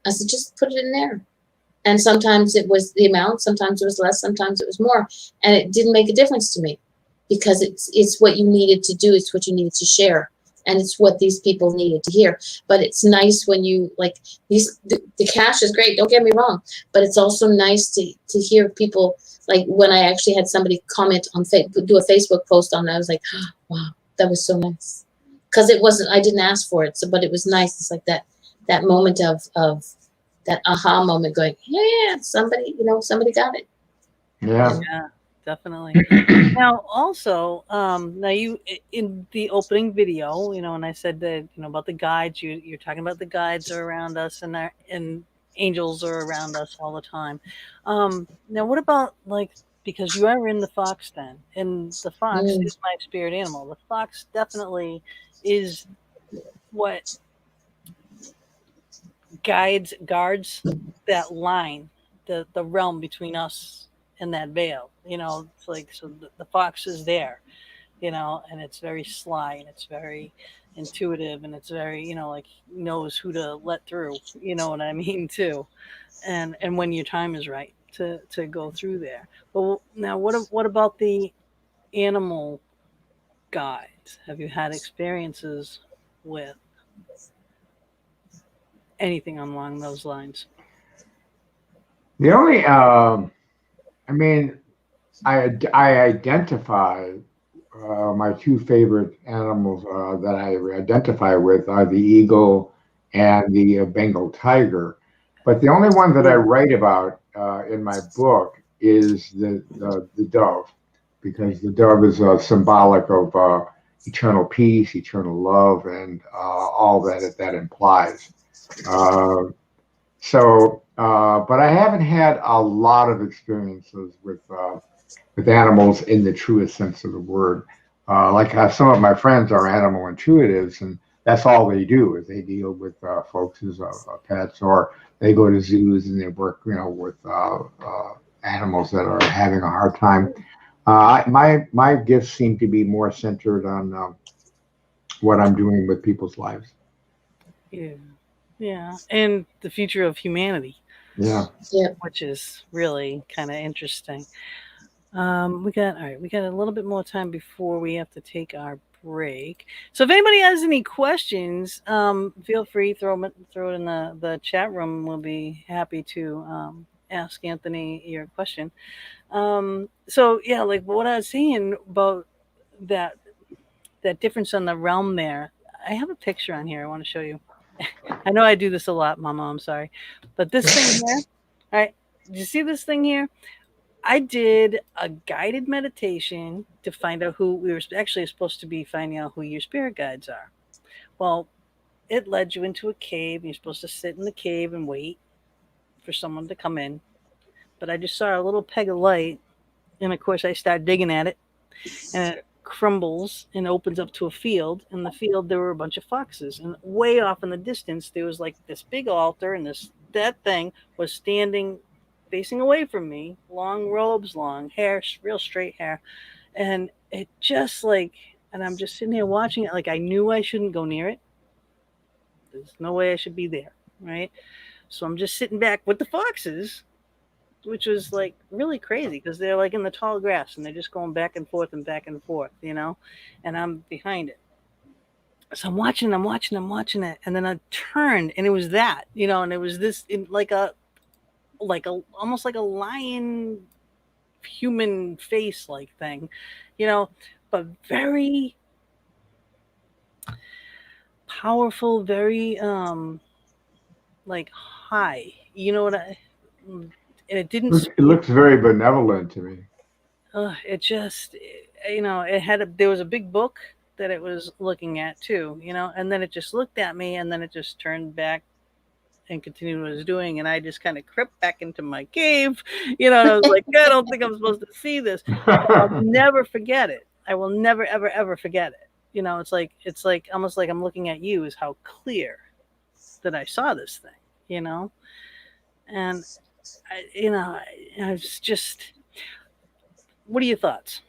said, just put it in there. And sometimes it was the amount, sometimes it was less, sometimes it was more, and it didn't make a difference to me, because it's what you needed to do, it's what you needed to share, and it's what these people needed to hear. But it's nice when you the cash is great, don't get me wrong, but it's also nice to hear people, like when I actually had somebody comment on do a Facebook post on that. I was like, oh, wow, that was so nice, because it wasn't, I didn't ask for it, so, but it was nice. It's like that moment of that aha moment, going, yeah, somebody got it. Yeah. Yeah, definitely. Now, also, now you in the opening video, and I said that about the guides. You're talking about the guides are around us, and angels are around us all the time. Now, what about, like, because you are in the fox den, and the fox is my spirit animal. The fox definitely is what guards that line, the realm between us and that veil. It's like, so the fox is there, and it's very sly, and it's very intuitive, and it's very, like, knows who to let through, you know what I mean, too. And when your time is right to go through there. But now, what about the animal guides? Have you had experiences with anything along those lines? The only, I mean, I identify my two favorite animals that I identify with are the eagle and the Bengal tiger. But the only one that I write about in my book is the dove, because the dove is symbolic of eternal peace, eternal love, and all that implies. Uh, but I haven't had a lot of experiences with animals in the truest sense of the word. Some of my friends are animal intuitives, and that's all they do is they deal with folks as pets, or they go to zoos and they work, with animals that are having a hard time. My gifts seem to be more centered on what I'm doing with people's lives. Yeah. Yeah. And the future of humanity, Yeah. Yeah. which is really kind of interesting. We got a little bit more time before we have to take our break. So if anybody has any questions, feel free throw it in the chat room. We'll be happy to ask Anthony your question. So yeah, like what I was saying about that that difference on the realm there. I have a picture on here I want to show you. I know I do this a lot, Mama. I'm sorry, but this thing here. All right, do you see this thing here? I did a guided meditation to find out who we were actually supposed to be finding out who your spirit guides are. Well, it led you into a cave. You're supposed to sit in the cave and wait for someone to come in. But I just saw a little peg of light, and of course I started digging at it, and it crumbles and opens up to a field. In the field there were a bunch of foxes, and way off in the distance there was like this big altar, and this that thing was standing facing away from me, long robes, long hair, real straight hair, and it just like, and I'm just sitting here watching it like I knew I shouldn't go near it. There's no way I should be there, right? So I'm just sitting back with the foxes, which was like really crazy because they're like in the tall grass and they're just going back and forth and back and forth, and I'm behind it. So I'm watching it, and then I turned, and it was that, and it was this like a almost like a lion human face like thing, you know, but very powerful, very like high. You know what I? And it didn't It speak. looks very benevolent to me. It just, it had there was a big book that it was looking at too, and then it just looked at me, and then it just turned back and continued what it was doing, and I just kind of crept back into my cave, and I was like, I don't think I'm supposed to see this, but I'll never forget it. I will never, ever, ever forget it. It's like almost like I'm looking at you, is how clear that I saw this thing, and I was just. What are your thoughts?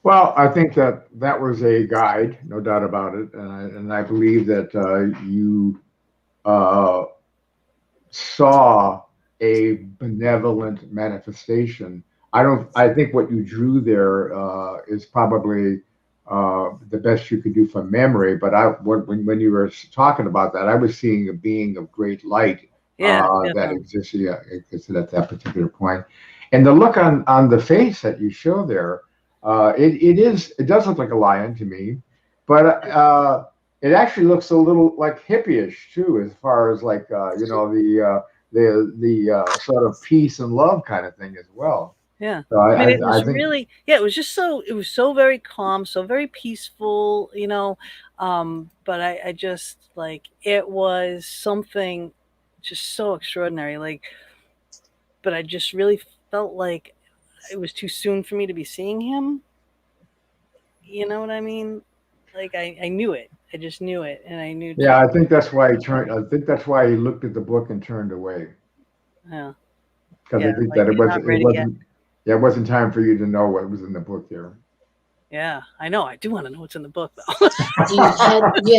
Well, I think that was a guide, no doubt about it, and I believe that you uh, saw a benevolent manifestation. I don't. I think what you drew there is probably the best you could do from memory. But when you were talking about that, I was seeing a being of great light Yeah, that definitely. existed, yeah, existed at that particular point. And the look on the face that you show there, it does look like a lion to me, but it actually looks a little like hippie-ish too, as far as like the sort of peace and love kind of thing as well. Yeah. So I mean, it I was think really, yeah, it was so very calm, so very peaceful, but I just like, it was something just so extraordinary. Like, but I just really felt like it was too soon for me to be seeing him. You know what I mean? Like, I knew it. I just knew it. And I knew yeah, to, I think that's why he turned. I think that's why he looked at the book and turned away yeah, because yeah, I think like, that it you're was not it ready yet. wasn't yeah, it wasn't time for you to know what was in the book there. Yeah, I know. I do want to know what's in the book, though. You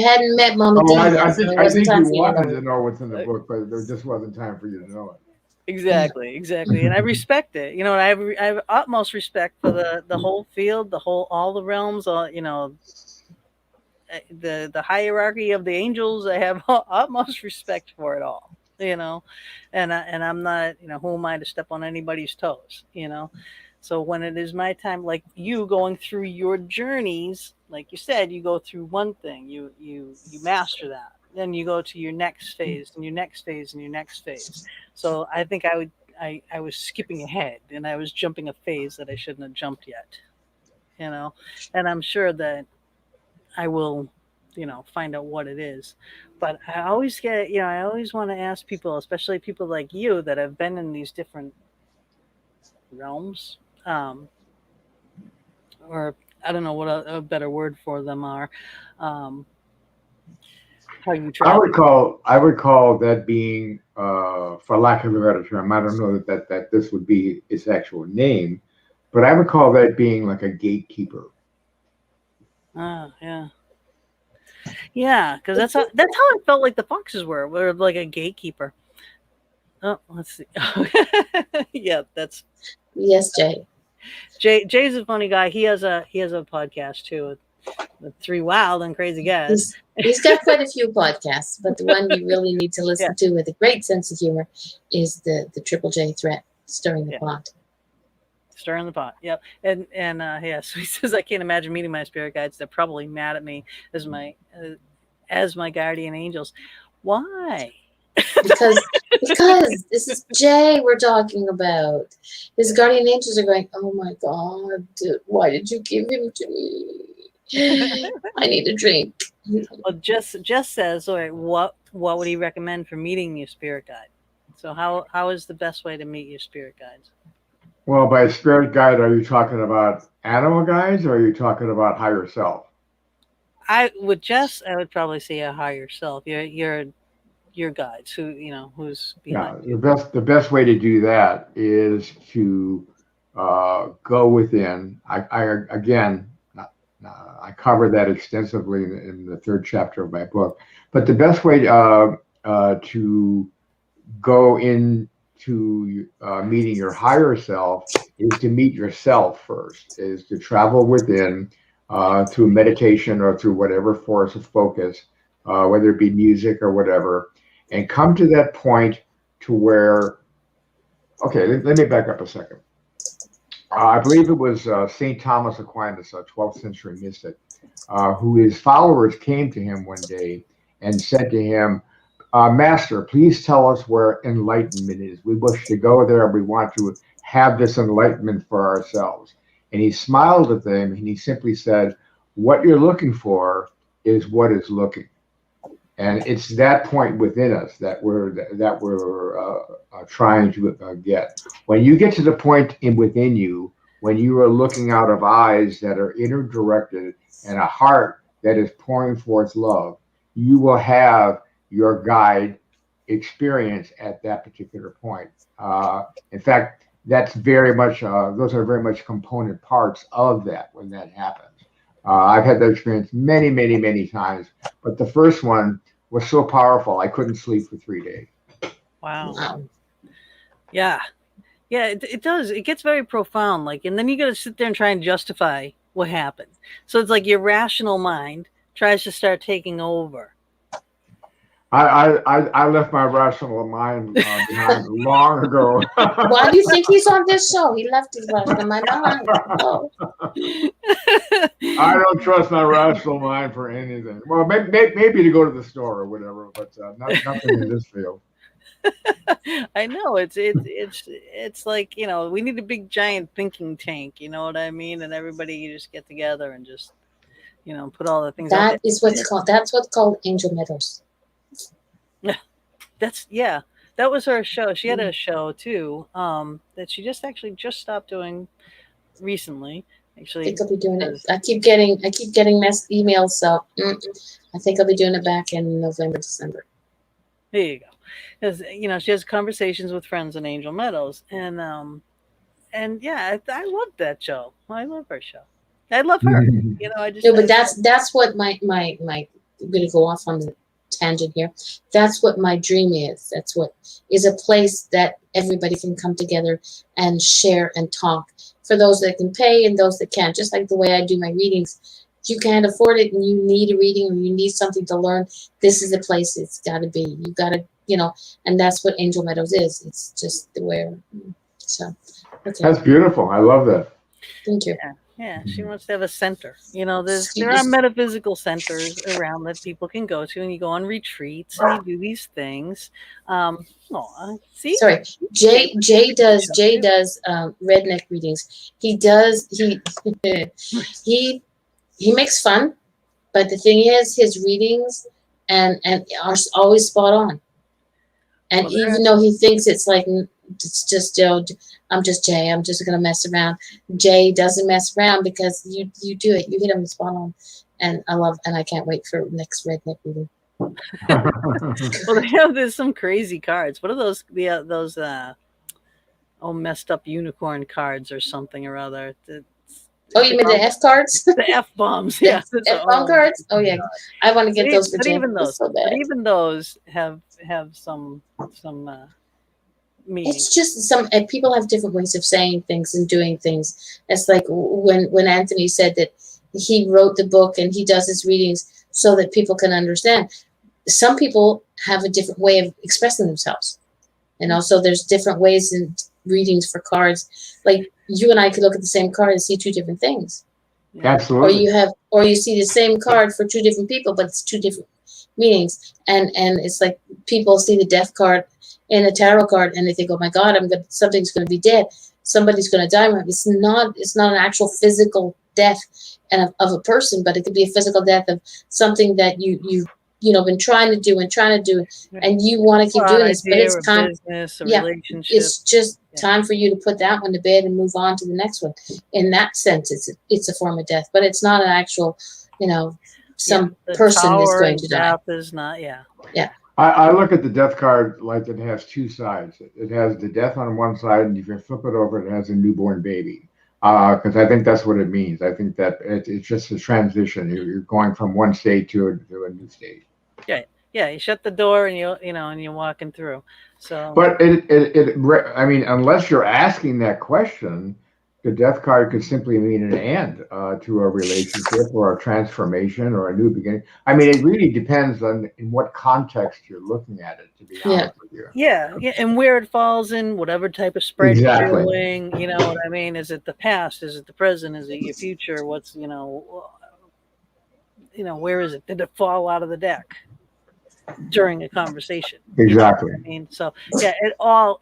hadn't met Mama Oh, D yet, so it I wasn't think time you for you to wanted know. to know what's in the book, but there just wasn't time for you to know it. Yeah. Exactly, exactly, and I respect it. And I have utmost respect for the whole field, all the realms. The hierarchy of the angels. I have utmost respect for it all. And I'm not. Who am I to step on anybody's toes? So when it is my time, like you going through your journeys, like you said, you go through one thing, you master that, then you go to your next phase and your next phase and your next phase. So I think I was skipping ahead and I was jumping a phase that I shouldn't have jumped yet. You know, and I'm sure that I will find out what it is. But I always I always want to ask people, especially people like you that have been in these different realms, or I don't know what a better word for them are. Um, how you I travel. would call I would call that being, for lack of a better term, I don't know that this would be its actual name, but I would call that being like a gatekeeper. Yeah, yeah, because that's how I felt like the foxes were like a gatekeeper. Oh, let's see. Yeah, that's Yes, Jay. Jay's a funny guy. He has a podcast too with three wild and crazy guys. He's got quite a few podcasts, but the one you really need to Yeah, listen to with a great sense of humor is the Triple J threat stirring the yeah. pot. Stir in the pot. Yep. And yeah, so he says I can't imagine meeting my spirit guides. They're probably mad at me as my guardian angels. Why? Because this is Jay we're talking about. His guardian angels are going, oh my God, why did you give him to me? I need a drink. Well, Jess says, all right, what would he recommend for meeting your spirit guide? So how is the best way to meet your spirit guides? Well, by spirit guide, are you talking about animal guides or are you talking about higher self? I would probably say a higher self. Your guides who's Yeah, behind you. the best way to do that is to go within. Again, I cover that extensively in the third chapter of my book. But the best way to go into meeting your higher self is to meet yourself first. Is to travel within through meditation or through whatever force of focus, whether it be music or whatever, and come to that point to where, okay, let me back up a second. I believe it was St. Thomas Aquinas, a 12th century mystic, who his followers came to him one day and said to him, Master, please tell us where enlightenment is. We wish to go there. We want to have this enlightenment for ourselves. And he smiled at them and he simply said, what you're looking for is what is looking. And it's that point within us that we're trying to get. When you get to the point within you, when you are looking out of eyes that are inner directed and a heart that is pouring forth love, you will have your guide experience at that particular point. In fact, that's very much those are very much component parts of that when that happens. I've had that experience many, many, many times, but the first one was so powerful I couldn't sleep for 3 days. Wow. Wow. Yeah. Yeah, it does. It gets very profound. Like, and then you got to sit there and try and justify what happened. So it's like your rational mind tries to start taking over. I left my rational mind behind long ago. Why do you think he's on this show? He left his rational mind behind. Oh. I don't trust my rational mind for anything. Well, maybe to go to the store or whatever, but nothing in this field. I know it's like we need a big giant thinking tank. You know what I mean? And everybody you just get together and just put all the things out there. That is what's called. That's what's called Angel Meadows. That was her show. She had a show too that she just stopped doing recently. I Actually, think I'll be doing it. I keep getting emails, so I think I'll be doing it back in November, December. there you go. Because she has conversations with friends in Angel Meadows, and yeah, I love that show. I love her show. I love her. I just No, but that's what my I'm gonna go off on the tangent here. That's what my dream is. That's what is a place that everybody can come together and share and talk. For those that can pay and those that can't, just like the way I do my readings. If you can't afford it and you need a reading or you need something to learn, this is the place it's got to be. You got to, and that's what Angel Meadows is. It's just where. So, okay. That's beautiful. I love that. Thank you. Yeah, she wants to have a center. There are metaphysical centers around that people can go to, and you go on retreats and you do these things. See, sorry, Jay does redneck readings. He does he makes fun, But the thing is, his readings and are always spot on. And Well, even though he thinks it's like, it's just Joe, I'm just Jay, I'm just gonna mess around. Jay doesn't mess around because you do it. You hit him spot on. And I can't wait for next redneck reading. well, they have there's some crazy cards. What are those? Those messed up unicorn cards or something or other. Oh, you mean the F cards? The F bombs, The yeah. F bomb cards? Oh yeah, I want to get those for Jim. So bad. But even those have some meaning. It's just some people have different ways of saying things and doing things. It's like when Anthony said that he wrote the book and he does his readings so that people can understand. Some people have a different way of expressing themselves, and also there's different ways in readings for cards. Like you and I could look at the same card and see two different things. Yeah. Absolutely. Or you see the same card for two different people, but it's two different meanings. And it's like people see the death card in a tarot card and they think, oh my God, something's gonna be dead. Somebody's gonna die. It's not an actual physical death of a person, but it could be a physical death of something that you've been trying to do, and you want to keep doing this, but it's time. Business, relationship. It's just time for you to put that one to bed and move on to the next one. In that sense, it's a form of death, but it's not an actual, some person is going to die. Death is not, yeah. I look at the death card like it has two sides. It has the death on one side, and if you flip it over, it has a newborn baby. Because I think that's what it means. I think that it's just a transition. You're going from one state to a new state. Yeah. You shut the door and you're walking through. So, but I mean, unless you're asking that question, the death card could simply mean an end to a relationship or a transformation or a new beginning. I mean, it really depends on in what context you're looking at it, to be honest with you. Yeah, and where it falls in whatever type of spread Exactly. you're doing, you know what I mean? Is it the past? Is it the present? Is it your future? What's, where is it? Did it fall out of the deck during a conversation? Exactly. I mean, so yeah,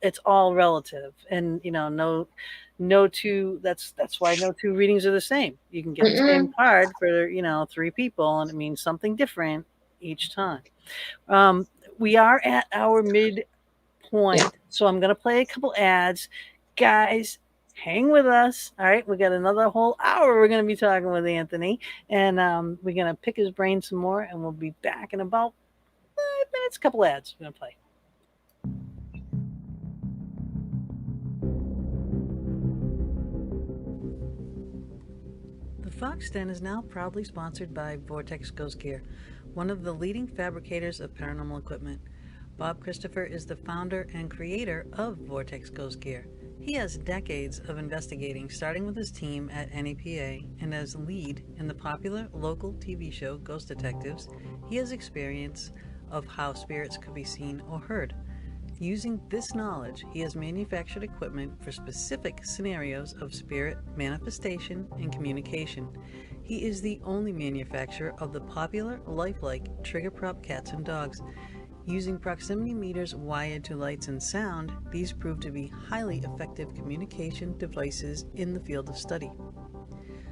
it's all relative, and no two. That's why no two readings are the same. You can get the same card for three people, and it means something different each time. We are at our midpoint, so I'm gonna play a couple ads, guys. Hang with us. All right, we got another whole hour. We're gonna be talking with Anthony, and we're gonna pick his brain some more, and we'll be back in about 5 minutes. A couple ads. We're gonna play. The Fox Den is now proudly sponsored by Vortex Ghost Gear, one of the leading fabricators of paranormal equipment. Bob Christopher is the founder and creator of Vortex Ghost Gear. He has decades of investigating, starting with his team at NEPA, and as lead in the popular local TV show Ghost Detectives, he has experience of how spirits could be seen or heard. Using this knowledge, he has manufactured equipment for specific scenarios of spirit manifestation and communication. He is the only manufacturer of the popular lifelike trigger prop cats and dogs. Using proximity meters wired to lights and sound, these prove to be highly effective communication devices in the field of study.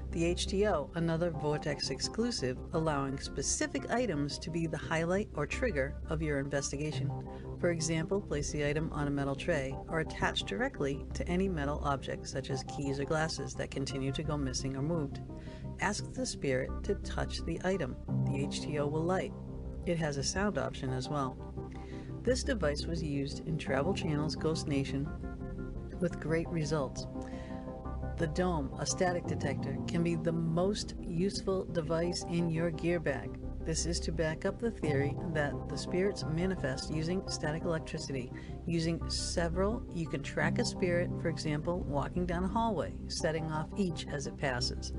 The HTO, another Vortex exclusive, allowing specific items to be the highlight or trigger of your investigation. For example, place the item on a metal tray or attach directly to any metal object such as keys or glasses that continue to go missing or moved. Ask the spirit to touch the item. The HTO will light. It has a sound option as well. This device was used in Travel Channel's Ghost Nation with great results. The Dome, a static detector, can be the most useful device in your gear bag. This is to back up the theory that the spirits manifest using static electricity. Using several, you can track a spirit, for example, walking down a hallway, setting off each as it passes.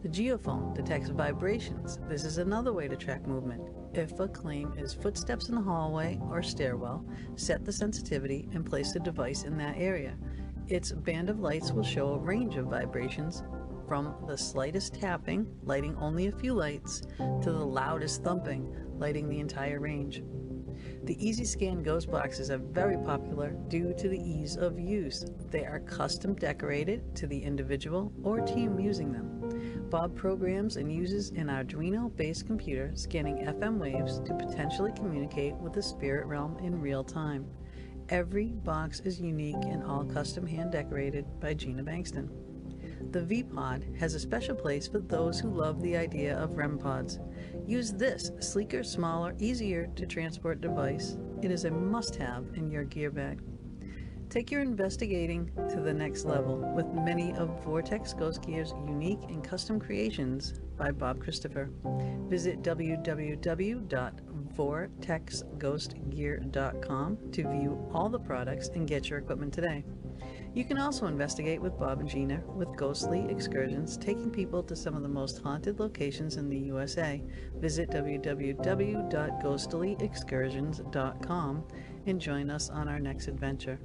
The geophone detects vibrations. This is another way to track movement. If a claim is footsteps in the hallway or stairwell, set the sensitivity and place the device in that area. Its band of lights will show a range of vibrations from the slightest tapping, lighting only a few lights, to the loudest thumping, lighting the entire range. The Easy Scan ghost boxes are very popular due to the ease of use. They are custom decorated to the individual or team using them. Bob programs and uses an Arduino-based computer scanning FM waves to potentially communicate with the spirit realm in real time. Every box is unique and all custom hand decorated by Gina Bankston. The V-Pod has a special place for those who love the idea of REM pods. Use this sleeker, smaller, easier to transport device. It is a must-have in your gear bag. Take your investigating to the next level with many of Vortex Ghost Gear's unique and custom creations by Bob Christopher. Visit www.vortexghostgear.com to view all the products and get your equipment today. You can also investigate with Bob and Gina with ghostly excursions, taking people to some of the most haunted locations in the USA. Visit www.ghostlyexcursions.com and join us on our next adventure.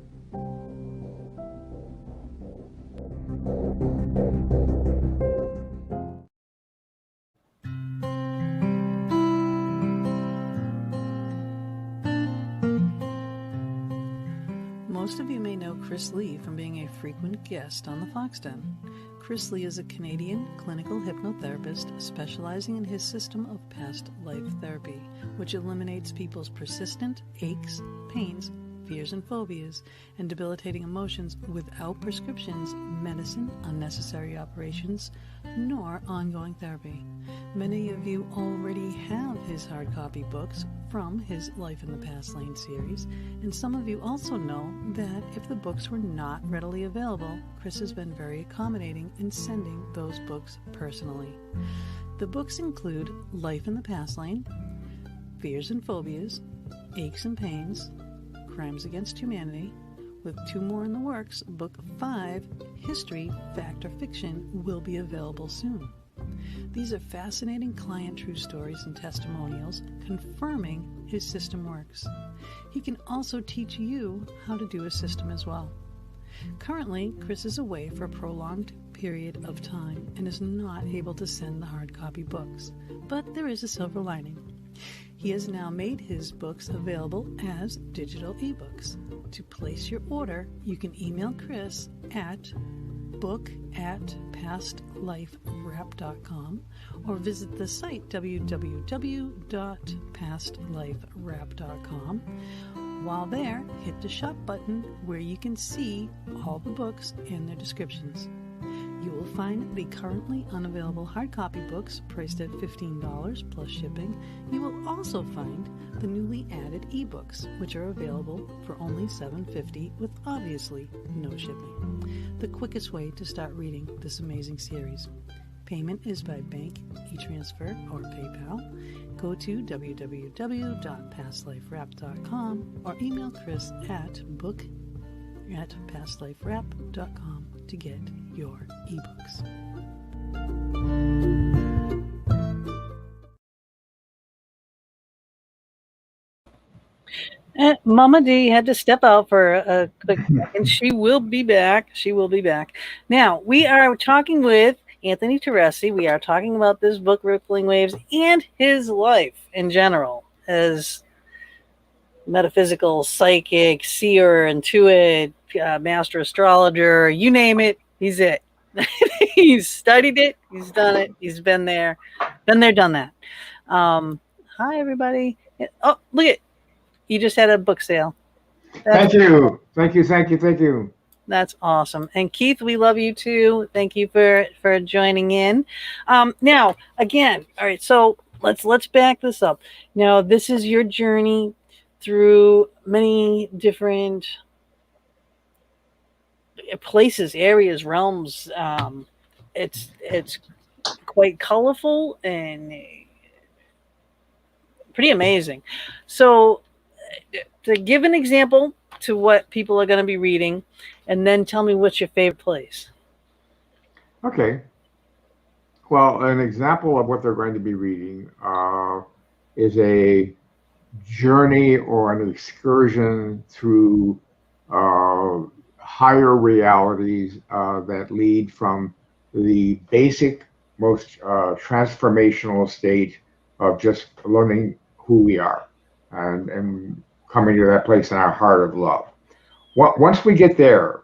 Most of you may know Chris Lee from being a frequent guest on the Fox Den. Chris Lee is a Canadian clinical hypnotherapist specializing in his system of past life therapy, which eliminates people's persistent aches, pains, fears and phobias, and debilitating emotions without prescriptions, medicine, unnecessary operations, nor ongoing therapy. Many of you already have his hard copy books from his Life in the Past Lane series, and some of you also know that if the books were not readily available, Chris has been very accommodating in sending those books personally. The books include Life in the Past Lane, Fears and Phobias, Aches and Pains, Crimes Against Humanity, with 2 more in the works. Book 5, History, Fact or Fiction, will be available soon. These are fascinating client true stories and testimonials confirming his system works. He can also teach you how to do a system as well. Currently, Chris is away for a prolonged period of time and is not able to send the hard copy books, but there is a silver lining. He has now made his books available as digital ebooks. To place your order, you can email Chris at book@pastliferap.com or visit the site www.pastliferap.com. While there, hit the shop button where you can see all the books and their descriptions. You will find the currently unavailable hard copy books priced at $15 plus shipping. You will also find the newly added ebooks, which are available for only $7.50 with obviously no shipping. The quickest way to start reading this amazing series. Payment is by bank, e-transfer, or PayPal. Go to www.pastliferap.com or email Chris at book@pastliferap.com to get your ebooks. Mama D had to step out for a quick second. She will be back. She will be back. Now, we are talking with Anthony Teresi. We are talking about this book, Rippling Waves, and his life in general as metaphysical, psychic, seer, intuit, master astrologer, you name it, he's it. He's studied it, he's done it, he's been there, done that. Hi, everybody. Oh, look at, you just had a book sale. Thank you. That's awesome. And Keith, we love you too. Thank you for joining in. Now, again, all right, so let's back this up. Now, this is your journey through many different places, areas, realms. It's quite colorful and pretty amazing. So to give an example to what people are going to be reading, and then tell me what's your favorite place. Okay. Well, an example of what they're going to be reading is a journey or an excursion through higher realities that lead from the basic, most transformational state of just learning who we are and coming to that place in our heart of love. Once we get there,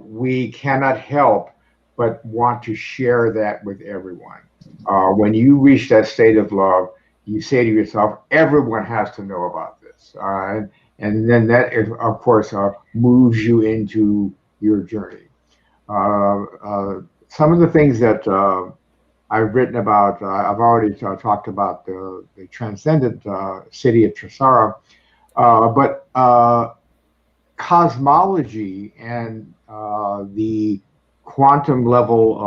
we cannot help but want to share that with everyone. When you reach that state of love, you say to yourself, everyone has to know about this. And then that, of course, moves you into your journey. Some of the things that I've written about, I've already talked about the transcendent city of Trisara, but cosmology and the quantum level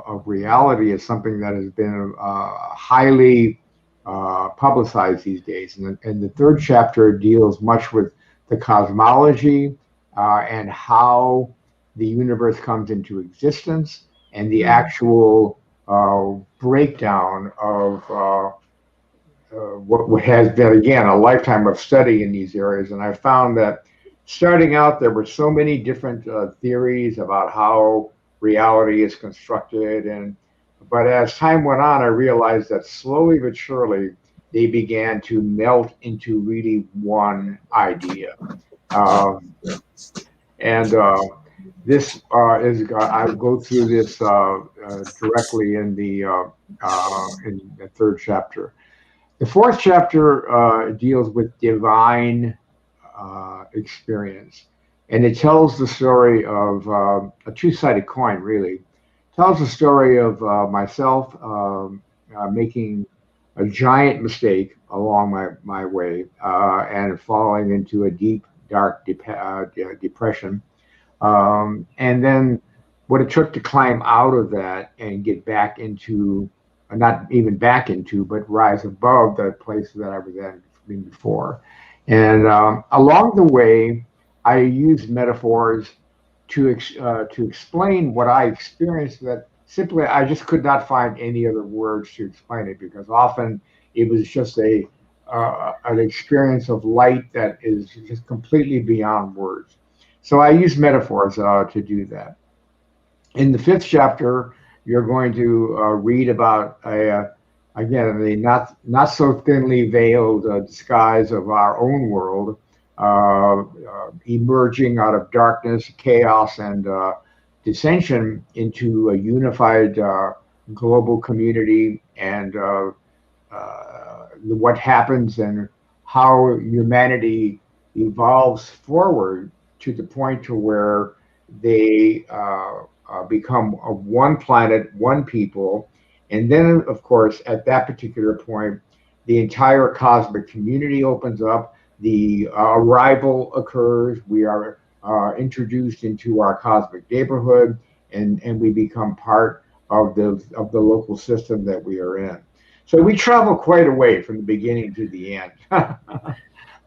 of reality is something that has been highly publicized these days. And the third chapter deals much with the cosmology and how the universe comes into existence and the actual breakdown of what has been, again, a lifetime of study in these areas. And I found that starting out, there were so many different theories about how reality is constructed. But as time went on, I realized that slowly but surely, they began to melt into really one idea. And this I'll go through this directly in the third chapter. The fourth chapter deals with divine experience, and it tells the story of a two-sided coin, really. It tells the story of myself making a giant mistake along my way and falling into a deep, dark depression. And then what it took to climb out of that and get back into, not even back into, but rise above the place that I was in before. And along the way, I used metaphors to explain what I experienced, that simply I just could not find any other words to explain it, because often it was just an experience of light that is just completely beyond words. So I use metaphors to do that. In the fifth chapter, you're going to read about again, the not so thinly veiled disguise of our own world, emerging out of darkness, chaos, and dissension into a unified global community, and what happens and how humanity evolves forward to the point to where they become one planet, one people. And then, of course, at that particular point, the entire cosmic community opens up. The arrival occurs. We are introduced into our cosmic neighborhood, and we become part of the local system that we are in. So we travel quite a way from the beginning to the end.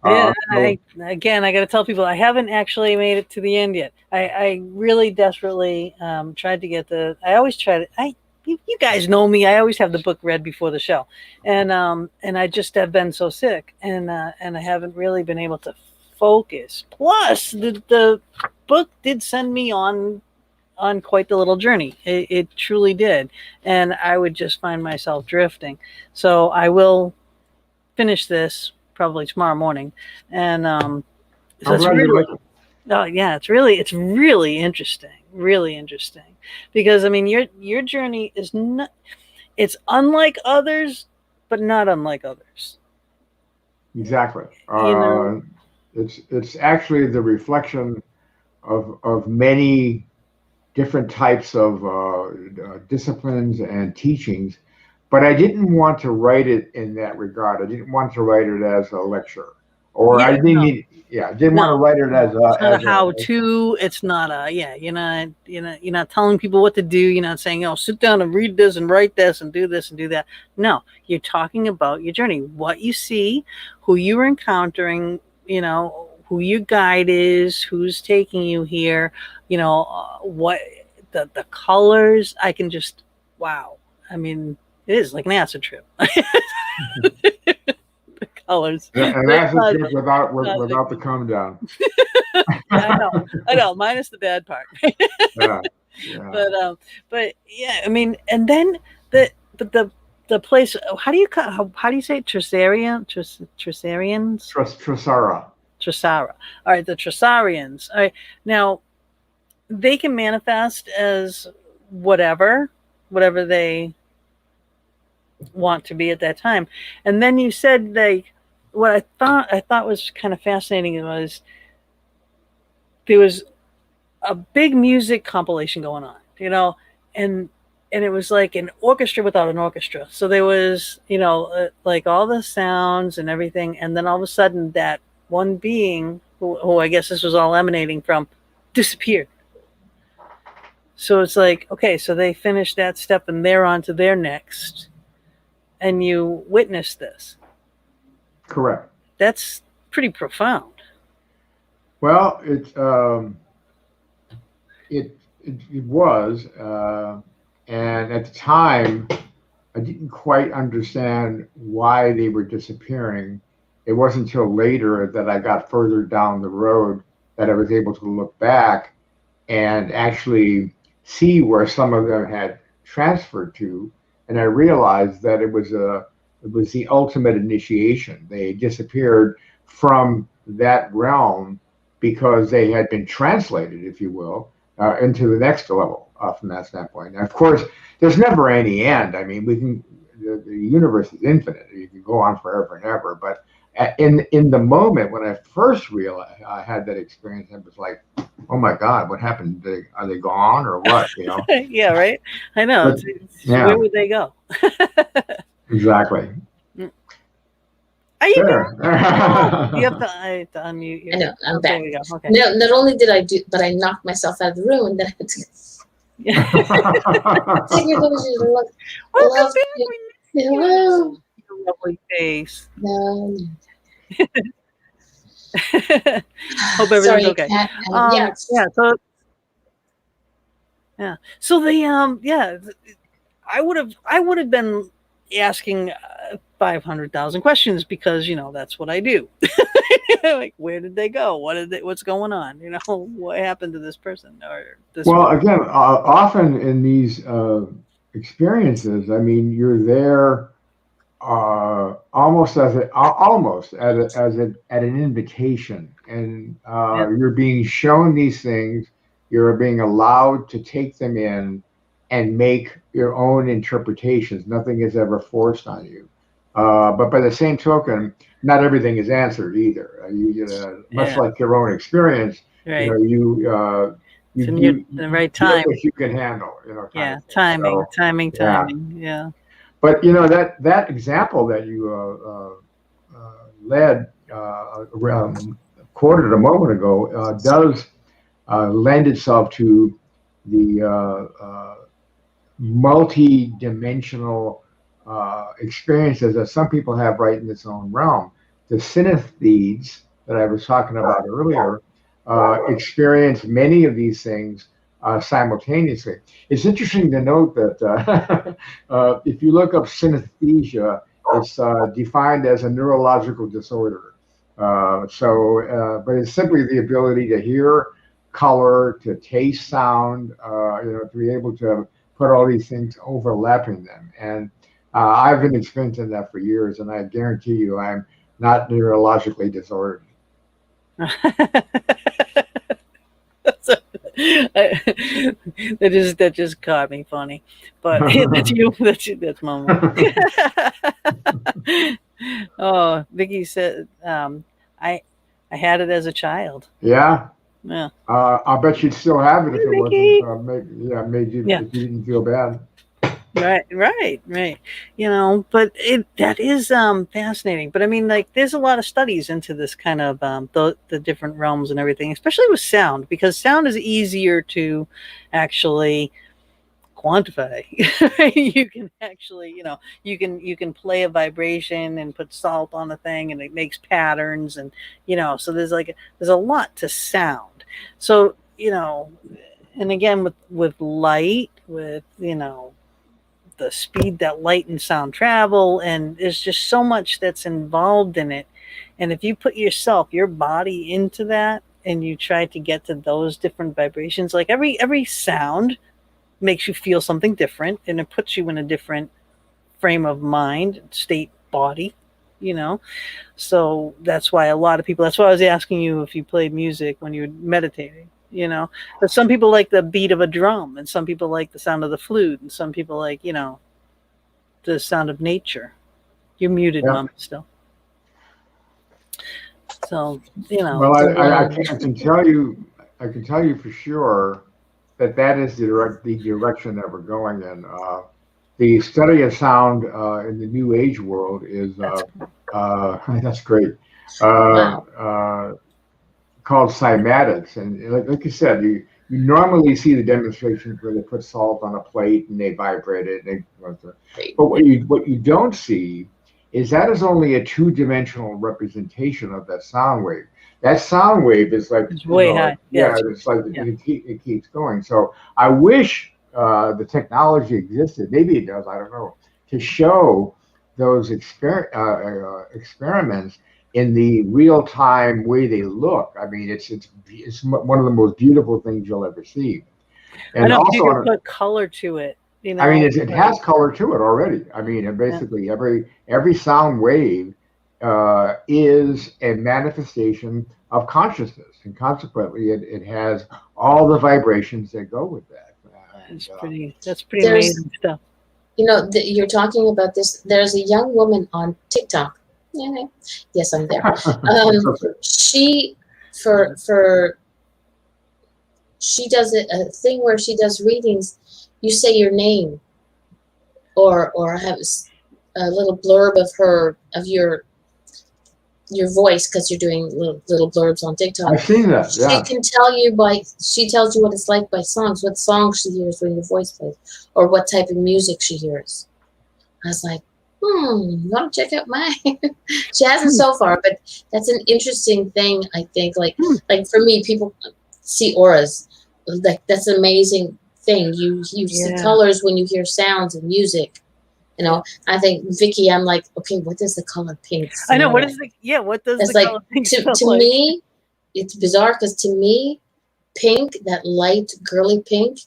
Yeah, I got to tell people I haven't actually made it to the end yet. I really desperately tried to get I always try to. You guys know me. I always have the book read before the show, and I just have been so sick, and I haven't really been able to focus. Plus, the book did send me on quite the little journey. It truly did, and I would just find myself drifting. So I will finish this probably tomorrow morning, and so it's really, oh yeah, it's really interesting, because I mean your journey is not, it's unlike others, but not unlike others. Exactly. It's actually the reflection of many different types of disciplines and teachings, but I didn't want to write it in that regard. I didn't want to write it as a lecture, or I didn't. I didn't want to write it as it's not a how-to. It's not a You're not telling people what to do. You're not saying, "Oh, sit down and read this and write this and do this and do that." No, you're talking about your journey, what you see, who you're encountering. Who your guide is, who's taking you here. What the colors. I can just wow. I mean, it is like an acid trip. The colors. An acid trip without the come down. I know. Minus the bad part. Yeah. But yeah, I mean, and then the place. How do you say it? Trisarians? Trisara. Trisara. All right, the Trisarians. All right, now they can manifest as whatever they want to be at that time. And then you said, like, what I thought was kind of fascinating was there was a big music compilation going on, and it was like an orchestra without an orchestra. So there was, like all the sounds and everything, and then all of a sudden that one being who I guess this was all emanating from disappeared. So it's like, okay, so they finished that step and they're on to their next, and you witness this. Correct. That's pretty profound. Well, it was, and at the time, I didn't quite understand why they were disappearing. It wasn't until later that I got further down the road that I was able to look back and actually see where some of them had transferred to, and I realized that it was the ultimate initiation. They disappeared from that realm because they had been translated, if you will, into the next level from that standpoint. And of course, there's never any end. I mean, the universe is infinite. You can go on forever and ever. But in the moment when I first realized I had that experience, I was like, oh my God, what happened? Are they gone or what? Yeah, right. I know. But, yeah. Where would they go? Exactly. Are you Sure. back? You have to unmute you. I know, I'm There back. we go. Okay. No, not only did I do, but I knocked myself out of the room, and then I had to take your pictures and look. Welcome back. Hello. Your lovely face. No. Hope everything's Sorry, okay. Kat. Yeah. So the I would have been asking 500,000 questions because that's what I do. Like, where did they go? What's going on? What happened to this person or this? Well, again, often in these experiences, I mean, you're there almost at an invitation, and you're being shown these things. You're being allowed to take them in and make your own interpretations. Nothing is ever forced on you. But by the same token, not everything is answered either. Much like your own experience, right. You the right time, what you can handle. Timing. Yeah. But that example that you led quoted a moment ago does lend itself to the multi-dimensional experiences that some people have right in its own realm. The synesthetes that I was talking about earlier experience many of these things simultaneously. It's interesting to note that if you look up synesthesia, it's defined as a neurological disorder. But it's simply the ability to hear color, to taste sound, to be able to put all these things overlapping them. And I've been experiencing that for years, and I guarantee you I'm not neurologically disordered. That just caught me funny, but that's Mama. Oh, Vicky said, I had it as a child. Yeah. Yeah. I bet you'd still have it if it Vicky. wasn't made you if you didn't feel bad. Right. But that is fascinating. But I mean, like, there's a lot of studies into this kind of the different realms and everything, especially with sound, because sound is easier to actually quantify. You can actually, you can play a vibration and put salt on a thing, and it makes patterns, and so there's a lot to sound. So and again with light, with the speed that light and sound travel, and there's just so much that's involved in it. And if you put your body into that, and you try to get to those different vibrations, like every sound makes you feel something different, and it puts you in a different frame of mind, state, body, so that's why a lot of people, that's why I was asking you if you played music when you were meditating, you know. But some people like the beat of a drum, and some people like the sound of the flute, and some people like, you know, the sound of nature. You're muted, Yeah. Mom, still. So, you know. Well, I can tell you, I can tell you for sure that that is the direction that we're going in. The study of sound in the New Age world is that's great. Uh, Wow. uh, Called cymatics, and like you said, you normally see the demonstrations where they put salt on a plate and they vibrate it. But what you don't see is that is only a two-dimensional representation of that sound wave. That sound wave is like, It's way high. yeah, it's like yeah. it keeps going. So I wish the technology existed. Maybe it does. I don't know, to show those experiments in the real time way they look. I mean, it's one of the most beautiful things you'll ever see. I And know, but you also, can put color to it, you know. I mean, it has color to it already. I mean, and basically every sound wave is a manifestation of consciousness, and consequently, it has all the vibrations that go with that. That's pretty There's, amazing stuff. you know, you're talking about this. There's a young woman on TikTok. Yeah, yes, I'm there. She she does a thing where she does readings. You say your name, or have a little blurb of your voice, because you're doing little blurbs on TikTok. I've seen that. She Yeah. can tell you she tells you what it's like by songs, what songs she hears when your voice plays, or what type of music she hears. I was like, you want to check out mine? She hasn't so far, but that's an interesting thing. I think, like for me, people see auras. Like, that's an amazing thing. You see colors when you hear sounds and music. You know, I think Vicky, I'm like, okay, what does the color pink smell I know, what like? is what does It's the like, color pink to smell like? me, it's bizarre, because to me, pink, that light girly pink,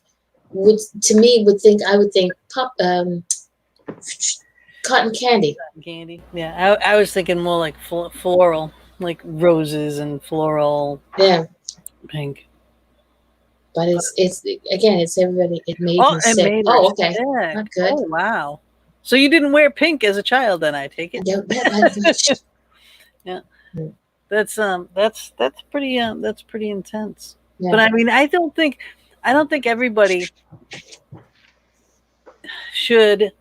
I would think pop cotton candy. Candy. Yeah, I was thinking more like floral, like roses and floral Yeah, pink. but it's again, it's everybody. It made Oh, me it sick. made her Oh, okay, sick. not good. Oh, wow. So you didn't wear pink as a child, then, I take it? Yeah. That's pretty intense. Yeah. But I mean, I don't think everybody should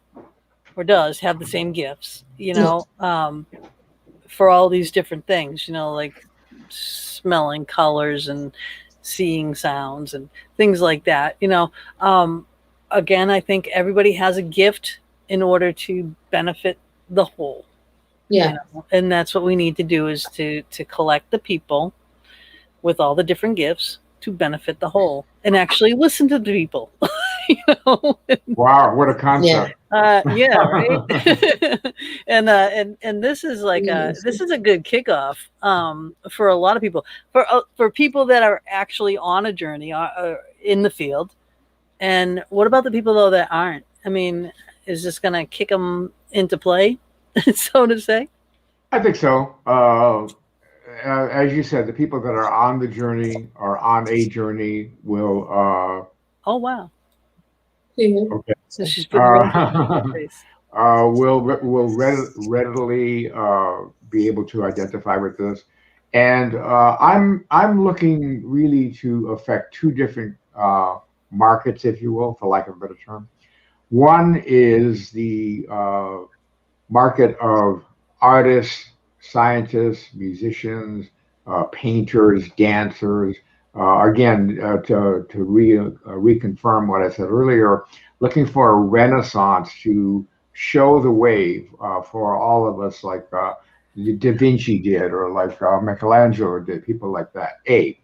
or does have the same gifts, you know, for all these different things, you know, like smelling colors and seeing sounds and things like that, you know. Again, I think everybody has a gift in order to benefit the whole. Yeah. You know? And that's what we need to do, is to collect the people with all the different gifts to benefit the whole, and actually listen to the people. You know? Wow, what a concept. Yeah, right. And this is like this is a good kickoff for a lot of people, for people that are actually on a journey in the field. And what about the people, though, that aren't? I mean, is this going to kick them into play, so to say? I think so. As you said, the people that are on the journey or on a journey will. Oh, wow. Okay. So she's putting face. Will readily be able to identify with this, and I'm looking really to affect two different markets, if you will, for lack of a better term. One is the market of artists, scientists, musicians, painters, dancers. To reconfirm what I said earlier, looking for a renaissance to show the wave for all of us, like Da Vinci did, or like Michelangelo did, people like that. A.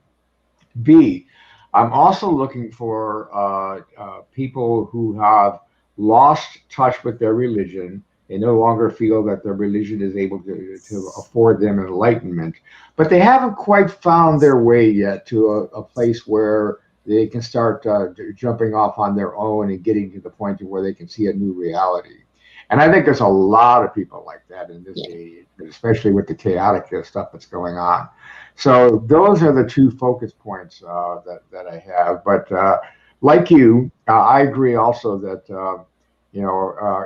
B. I'm also looking for people who have lost touch with their religion. They no longer feel that their religion is able to afford them enlightenment, but they haven't quite found their way yet to a place where they can start jumping off on their own and getting to the point where they can see a new reality. And I think there's a lot of people like that in this Yeah. day, especially with the chaotic stuff that's going on. So those are the two focus points that I have. But like you, I agree also that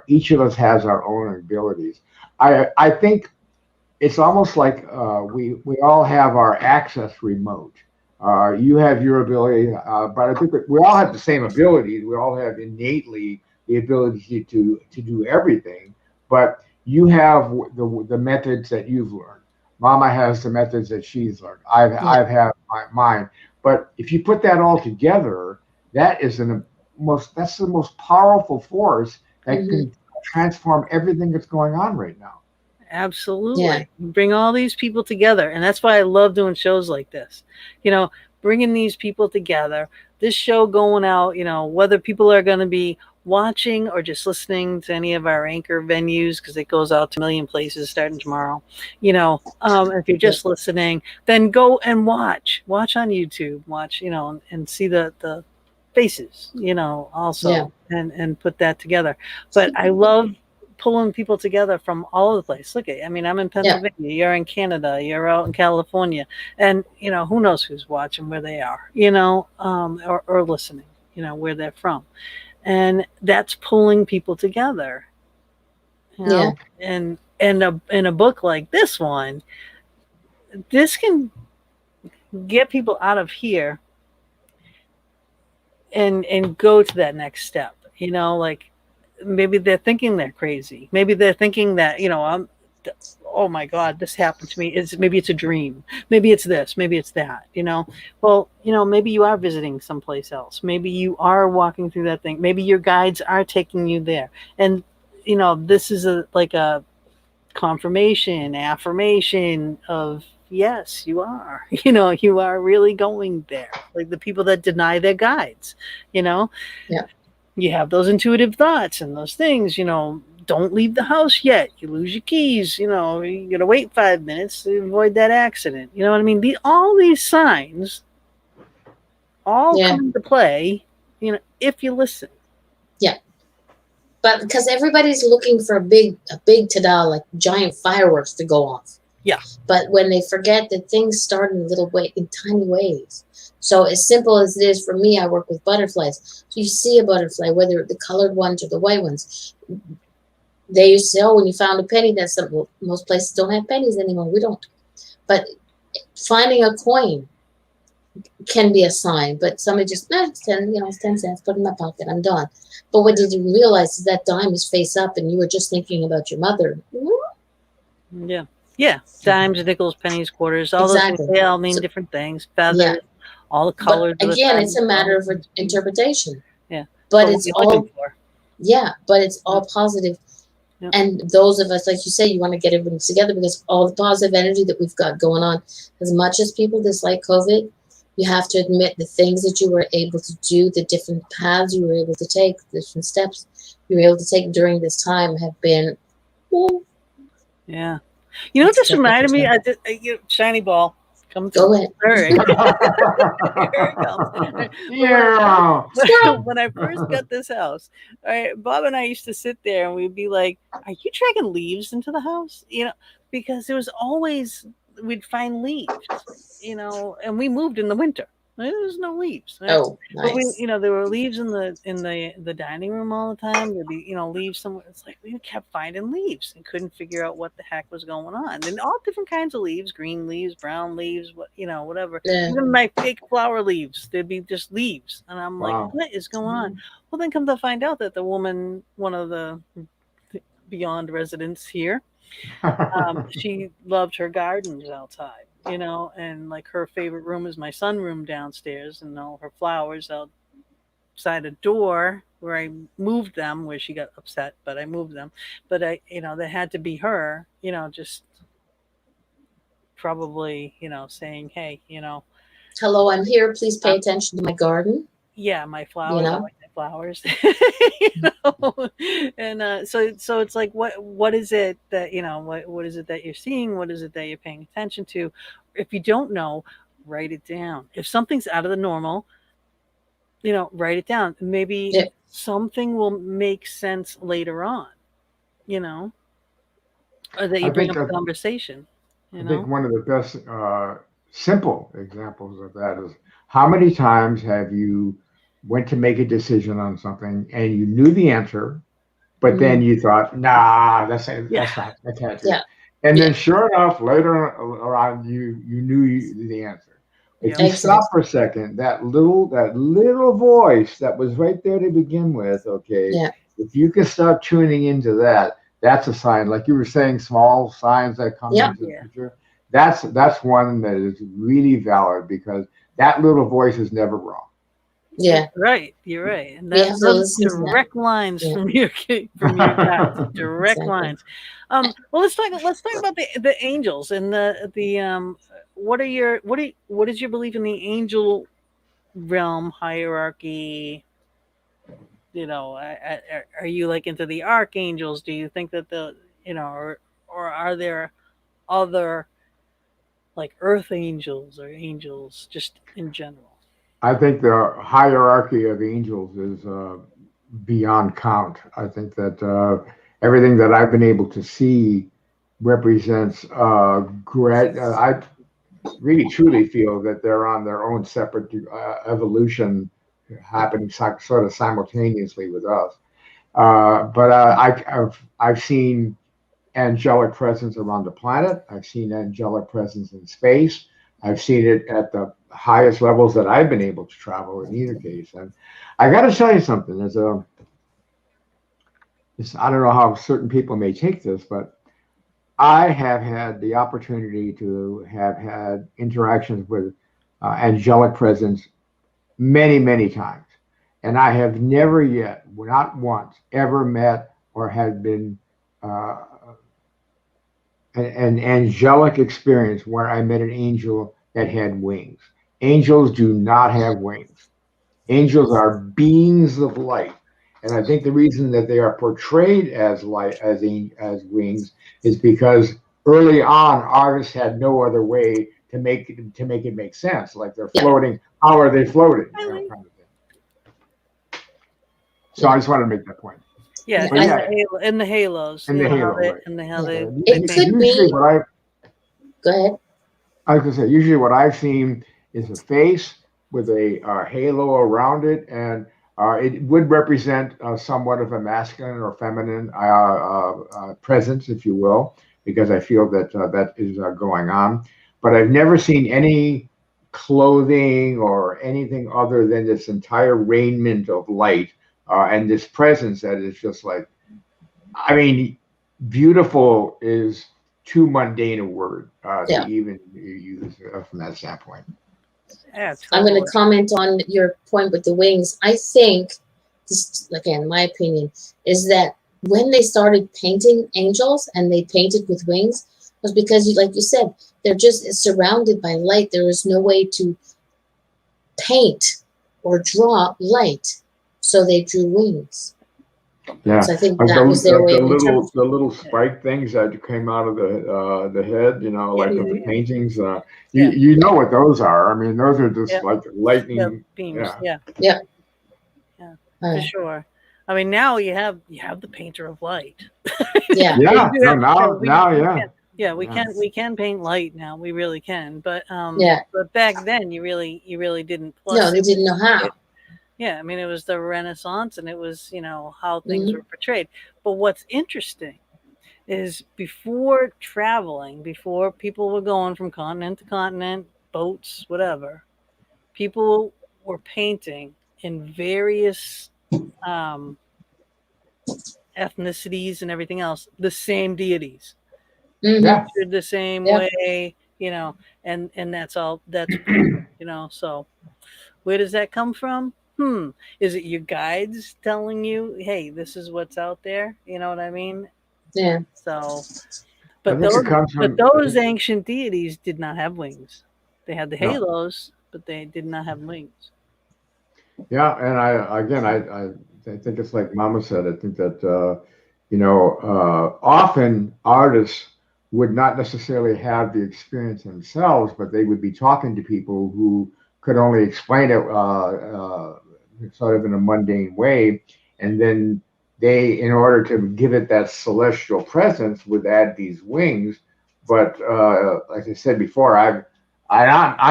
each of us has our own abilities. I think it's almost like we all have our access remote. You have your ability, but I think that we all have the same abilities. We all have innately the ability to do everything, but you have the methods that you've learned. Mama has the methods that she's learned. Yeah. I've had mine. But if you put that all together, that is that's the most powerful force that Hmm. can transform everything that's going on right now. Absolutely. Yeah. Bring all these people together. And that's why I love doing shows like this. You know, bringing these people together, this show going out, whether people are going to be watching or just listening to any of our anchor venues, because it goes out to a million places starting tomorrow. If you're Yeah. just listening, then go and watch on YouTube, watch, and see the faces, also, Yeah. and put that together. But I love pulling people together from all over the place. Look at, I mean, I'm in Yeah. Pennsylvania, you're in Canada, you're out in California, and who knows who's watching, where they are, or listening, where they're from, and that's pulling people together, Yeah. and in a book like this one, this can get people out of here and go to that next step, like maybe they're thinking they're crazy. Maybe they're thinking that, oh my God, this happened to me. Maybe it's a dream. Maybe it's this. Maybe it's that. Well, maybe you are visiting someplace else. Maybe you are walking through that thing. Maybe your guides are taking you there. And this is like a confirmation, affirmation of yes, you are. You are really going there. Like the people that deny their guides. You know, Yeah. you have those intuitive thoughts and those things, don't leave the house yet. You lose your keys, you got to wait 5 minutes to avoid that accident. You know what I mean? All these signs all Yeah. come into play, if you listen. Yeah. But because everybody's looking for a big ta-da, like giant fireworks to go off. Yeah. But when they forget that things start in little way, in tiny ways. So as simple as it is for me, I work with butterflies. So you see a butterfly, whether the colored ones or the white ones. They used to say, oh, when you found a penny, that's something. Well, most places don't have pennies anymore. We don't. But finding a coin can be a sign, but somebody just, it's 10, it's 10 cents, put it in my pocket, I'm done. But what they didn't realize is that dime is face up and you were just thinking about your mother. Yeah. Yeah. Dimes, nickels, pennies, quarters, all those things, Exactly. they all mean So, different things. yeah. Feathers, all the But colors of the again, it's feathers. a matter of interpretation. Yeah. But What it's you're looking all, for. yeah, but it's all positive. Yeah. And those of us, like you say, you want to get everything together because all the positive energy that we've got going on, as much as people dislike COVID, you have to admit the things that you were able to do, the different paths you were able to take, the different steps you were able to take during this time have been, well, Yeah. You know what this reminded me? Shiny ball. Come go through. ahead. Here it comes. Yeah. When I first got this house, all right, Bob and I used to sit there and we'd be like, "Are you dragging leaves into the house?" Because there was always we'd find leaves, and we moved in the winter. There was no leaves, right? Oh, But nice. there were leaves in the dining room all the time. There'd be, leaves somewhere. It's like we kept finding leaves and couldn't figure out what the heck was going on. And all different kinds of leaves, green leaves, brown leaves, whatever. Yeah. Even my fake flower leaves, there'd be just leaves. And I'm like, Wow. what is going on? Well, then come to find out that the woman, one of the beyond residents here, she loved her gardens outside, and like her favorite room is my sunroom downstairs, and all her flowers outside a door where I moved them, where she got upset, but I moved them. But that had to be her, just probably, saying, hey, Hello, I'm here. Please pay attention to my garden. yeah, my You flowers, I know? like my flowers. And so it's like, what is it that, what is it that you're seeing, what is it that you're paying attention to? If you don't know, write it down. If something's out of the normal, write it down. Maybe Yeah. something will make sense later on. you know, or that I you bring think up a conversation, you I think know? one of the best simple examples of that is how many times have you went to make a decision on something and you knew the answer, but then Mhm. you thought, nah, Yeah. that's not, I can't do Yeah. it. And Yeah. then sure enough, later on, you knew the answer. If Yep. you stop Exactly. for a second, that little voice that was right there to begin with, okay, Yeah. if you can start tuning into that, that's a sign. Like you were saying, small signs that come Yeah. into the Yeah. picture. That's one that is really valid because that little voice is never wrong. You're Yeah. right. You're right, and We have that's to those listen to that. direct lines Yeah. from your from your guys. Direct Exactly. lines. Well, let's talk about the angels and the What are your what is your belief in the angel realm hierarchy? You know, are you like into the archangels? Do you think that or are there other like earth angels or angels just in general? I think the hierarchy of angels is beyond count. I think that everything that I've been able to see represents I really truly feel that they're on their own separate evolution happening sort of simultaneously with us. I've seen angelic presence around the planet. I've seen angelic presence in space. I've seen it at the highest levels that I've been able to travel in either case. And I got to tell you something. I don't know how certain people may take this, but I have had the opportunity to have had interactions with angelic presence many, many times. And I have never yet, not once, ever met or had been uh, an angelic experience where I met an angel that had wings. Angels do not have wings. Angels are beings of light. And I think the reason that they are portrayed as light as wings is because early on artists had no other way to make it make sense. Like they're Yeah. floating. How are they floating? Really? Kind of thing. So Yeah. I just wanted to make that point. Yeah, Yeah. But yeah, and the halos, in you the know how halo, they right? and the how Yeah. they It And paint. could usually be. what I Go ahead. I was gonna say, usually what I've seen is a face with a halo around it, and it would represent somewhat of a masculine or feminine presence, if you will, because I feel that that is going on. But I've never seen any clothing or anything other than this entire raiment of light and this presence that is just like, I mean, beautiful is too mundane a word to Yeah. even use from that standpoint. Yeah, I'm going totally. to comment on your point with the wings. I think, this, again, my opinion, is that when they started painting angels and they painted with wings, was because, like you said, they're just surrounded by light. There is no way to paint or draw light. So they drew wings. Yeah, So I think like that was their way the of little interpreting. Yeah, spike things that came out of the head, yeah, like of the Mm-hmm. paintings. You yeah, you know what those are? I mean, those are yeah, just like yeah. lightning. Beams. Yeah, Yeah, Yeah. yeah, for Uh, sure. I mean, now you have the painter of light. yeah. They yeah. do No, that. No, now, we yeah, can. Yeah, yeah, we can paint light now. We really can. Yeah. But back then you really didn't. No, Plus, they didn't know how. yeah. I mean, it was the Renaissance, and it was how things Mm-hmm. were portrayed. But what's interesting is before traveling, before people were going from continent to continent, boats, whatever, people were painting in various um, ethnicities and everything else, the same deities, Mm-hmm. yeah. pictured the same Yeah. way, and that's all that's proof, So where does that come from? Is it your guides telling you, hey, this is what's out there? You know what I mean? Yeah. So I But think it those comes but from. those ancient deities did not have wings. They had the No, halos, but they did not have wings. yeah, and I think it's like Mama said. I think that often artists would not necessarily have the experience themselves, but they would be talking to people who could only explain it sort of in a mundane way, and then they, in order to give it that celestial presence, would add these wings. But like I said before, I'm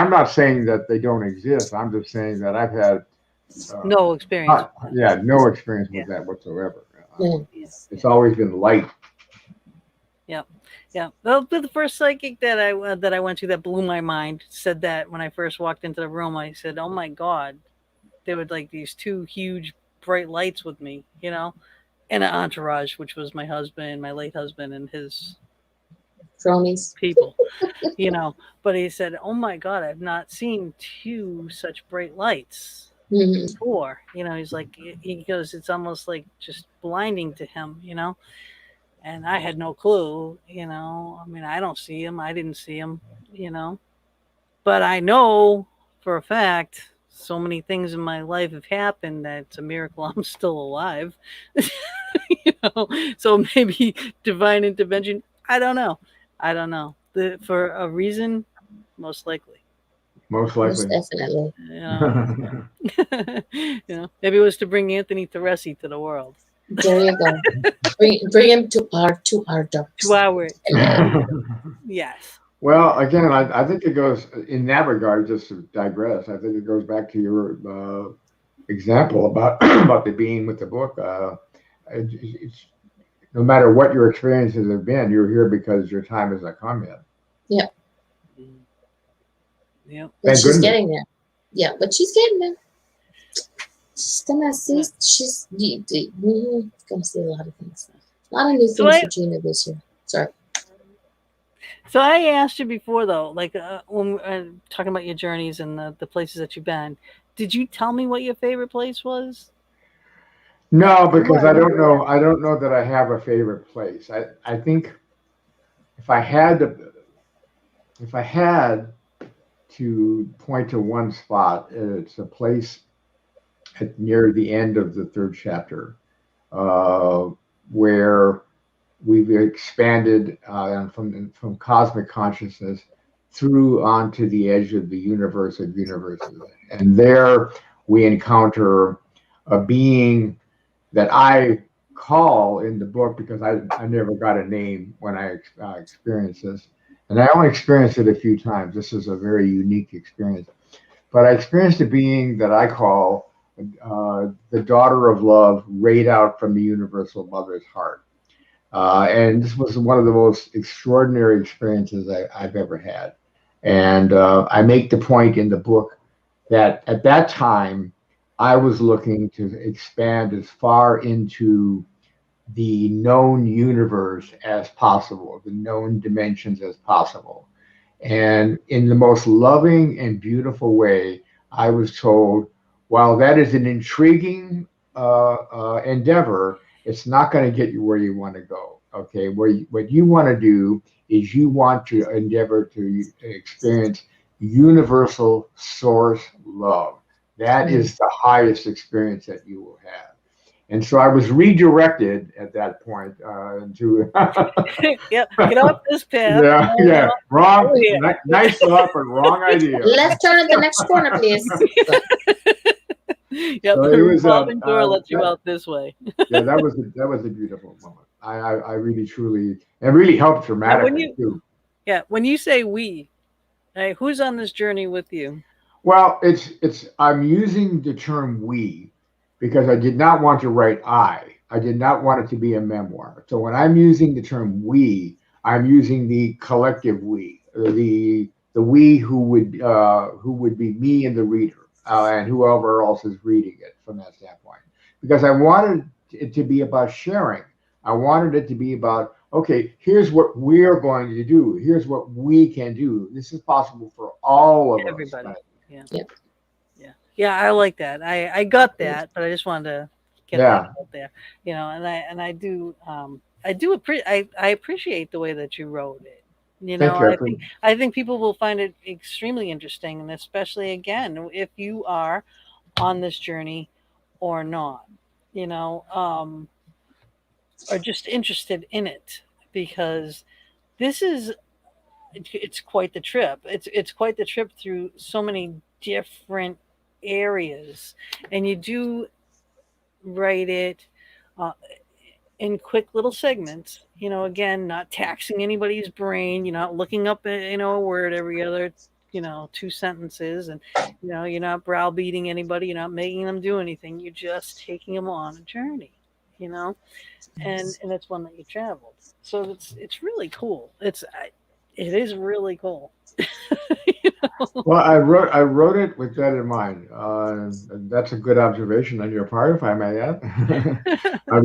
not saying that they don't exist. I'm just saying that I've had No experience. no experience Yeah. with that whatsoever. Yeah. It's always been light. Yeah, yeah. Well, the first psychic that I went to that blew my mind said that when I first walked into the room, I said, "Oh my God!" There were like these two huge bright lights with me, and an entourage, which was my husband, my late husband, and his Cronies. people, But he said, "Oh my God, I've not seen two such bright lights Hmm. before." He's like, he goes, "It's almost like just blinding to him." And I had no clue. I mean, I don't see him. I didn't see him. You know, but I know for a fact so many things in my life have happened that it's a miracle I'm still alive. So maybe divine intervention. I don't know. I don't know. For a reason, most likely. Most Most likely. definitely. You know, maybe it was to bring Anthony Teresi to the world. There you go. Bring him to our dark To side. our yes. Well, again, I think it goes in that regard. Just to digress, I think it goes back to your example about about the being with the book. It's no matter what your experiences have been, you're here because your time hasn't come yet. Yeah, Yep. but Thank she's goodness. getting there. Yeah, but she's getting there. She's gonna see. Gonna see a lot of things. A lot of new So things I for Gina this year. Sorry. so I asked you before though, like when we talking about your journeys and the places that you've been. Did you tell me what your favorite place was? No, No, because I I never don't know. will. I don't know that I have a favorite place. I think if I had to, if I had to point to one spot, it's a place near the end of the third chapter, uh, where we've expanded from cosmic consciousness through onto the edge of the universe of universes, and there we encounter a being that I call in the book because I never got a name when I experienced this. And I only experienced it a few times. This is a very unique experience. But I experienced a being that I call the daughter of love, rayed out from the universal mother's heart. And this was one of the most extraordinary experiences I've ever had. And I make the point in the book that at that time, I was looking to expand as far into the known universe as possible, the known dimensions as possible. And in the most loving and beautiful way, I was told, while that is an intriguing endeavor, it's not going to get you where you want to go. Okay, what you want to do is you want to endeavor to experience universal source love. That Mm. is the highest experience that you will have. And so I was redirected at that point to Yep. Get off this path. yeah, No, yeah, no. wrong, Over here. nice thought, but wrong idea. Left turn at the next corner, please. Yep. So The it was revolving door lets you out this way. yeah, that was a beautiful moment. I really truly and really helped Now, dramatically too. when you say we, right, who's on this journey with you? Well, it's I'm using the term we because I did not want to write I. I did not want it to be a memoir. So when I'm using the term we, I'm using the collective we, the we who would be me and the reader, and whoever else is reading it from that standpoint. Because I wanted it to be about sharing. I wanted it to be about, okay, here's what we're going to do. Here's what we can do. This is possible for all of us. Everybody. Yeah. Yeah. Yeah. Yeah. I like that. I got that, but I just wanted to get that Yeah, out there. I appreciate the way that you wrote it. thank you. I think people will find it extremely interesting, and especially again if you are on this journey or not, you know, or just interested in it, because this is it's quite the trip. It's quite the trip through so many different areas, and you do write it uh, in quick little segments. Again, not taxing anybody's brain. You're not looking up, a word every other, 2 sentences, and you're not browbeating anybody. You're not making them do anything. You're just taking them on a journey. You know, and it's one that you traveled. So it's really cool. It is really cool. You Well, I wrote it with that in mind. That's a good observation on your part, if I may add. know? I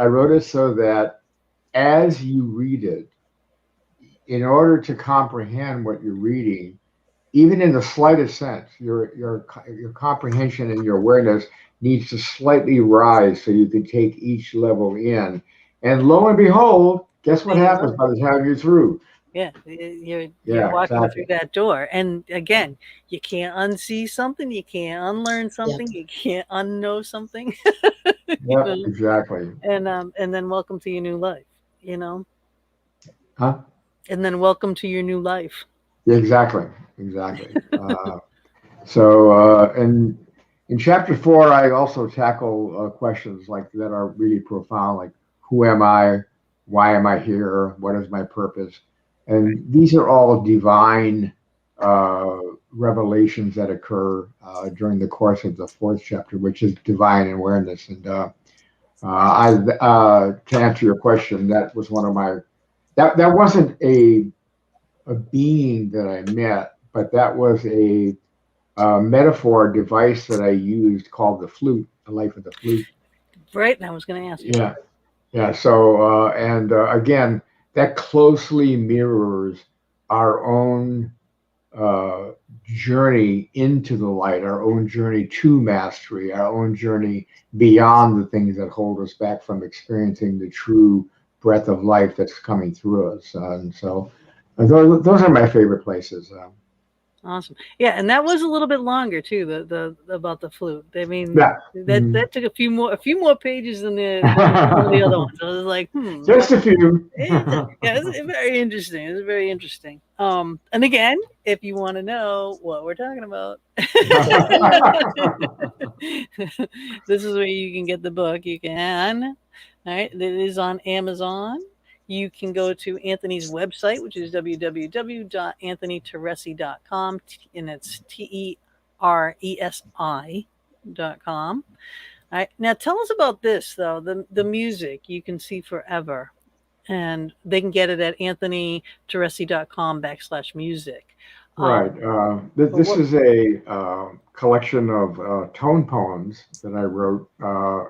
wrote it so that as you read it, in order to comprehend what you're reading, even in the slightest sense, your comprehension and your awareness needs to slightly rise so you can take each level in. And lo and behold, guess what There you happens go. by the time you're through? Yeah, you're Yeah, walking through exactly. that door, and again, you can't unsee something, you can't unlearn Yeah. something, you can't unknow something, you Yep, know. exactly. And then welcome to your new life, you know. Huh? And then welcome to your new life. Yeah, exactly. Exactly. So, and in chapter 4, I also tackle questions like that are really profound, like who am I? Why am I here? What is my purpose? Right. And these are all divine uh, revelations that occur during the course of the 4th chapter, which is divine awareness. And to answer your question, that was one of my that wasn't a being that I met, but that was a metaphor device that I used called the flute, the life of the flute. Right. And I was going to ask you about Yeah, yeah. So, and again, that closely mirrors our own uh, journey into the light, our own journey to mastery, our own journey beyond the things that hold us back from experiencing the true breath of life that's coming through us. And so, those are my favorite places. Awesome. Yeah, and that was a little bit longer too. The about the flute. I mean, Yeah. that Mhm. that took a few more pages than some of the other ones. I was like, Just a few. yeah, it's very interesting. It's very interesting. And again, if you want to know what we're talking about, this is where you can get the book. You can. All right, it is on Amazon. You can go to Anthony's website, which is www.anthonyteresi.com, and it's TERESI.com. All right, now tell us about this though. The music you can see forever, and they can get it at anthonyteresi.com/music. Right. But This what? is a collection of tone poems that I wrote when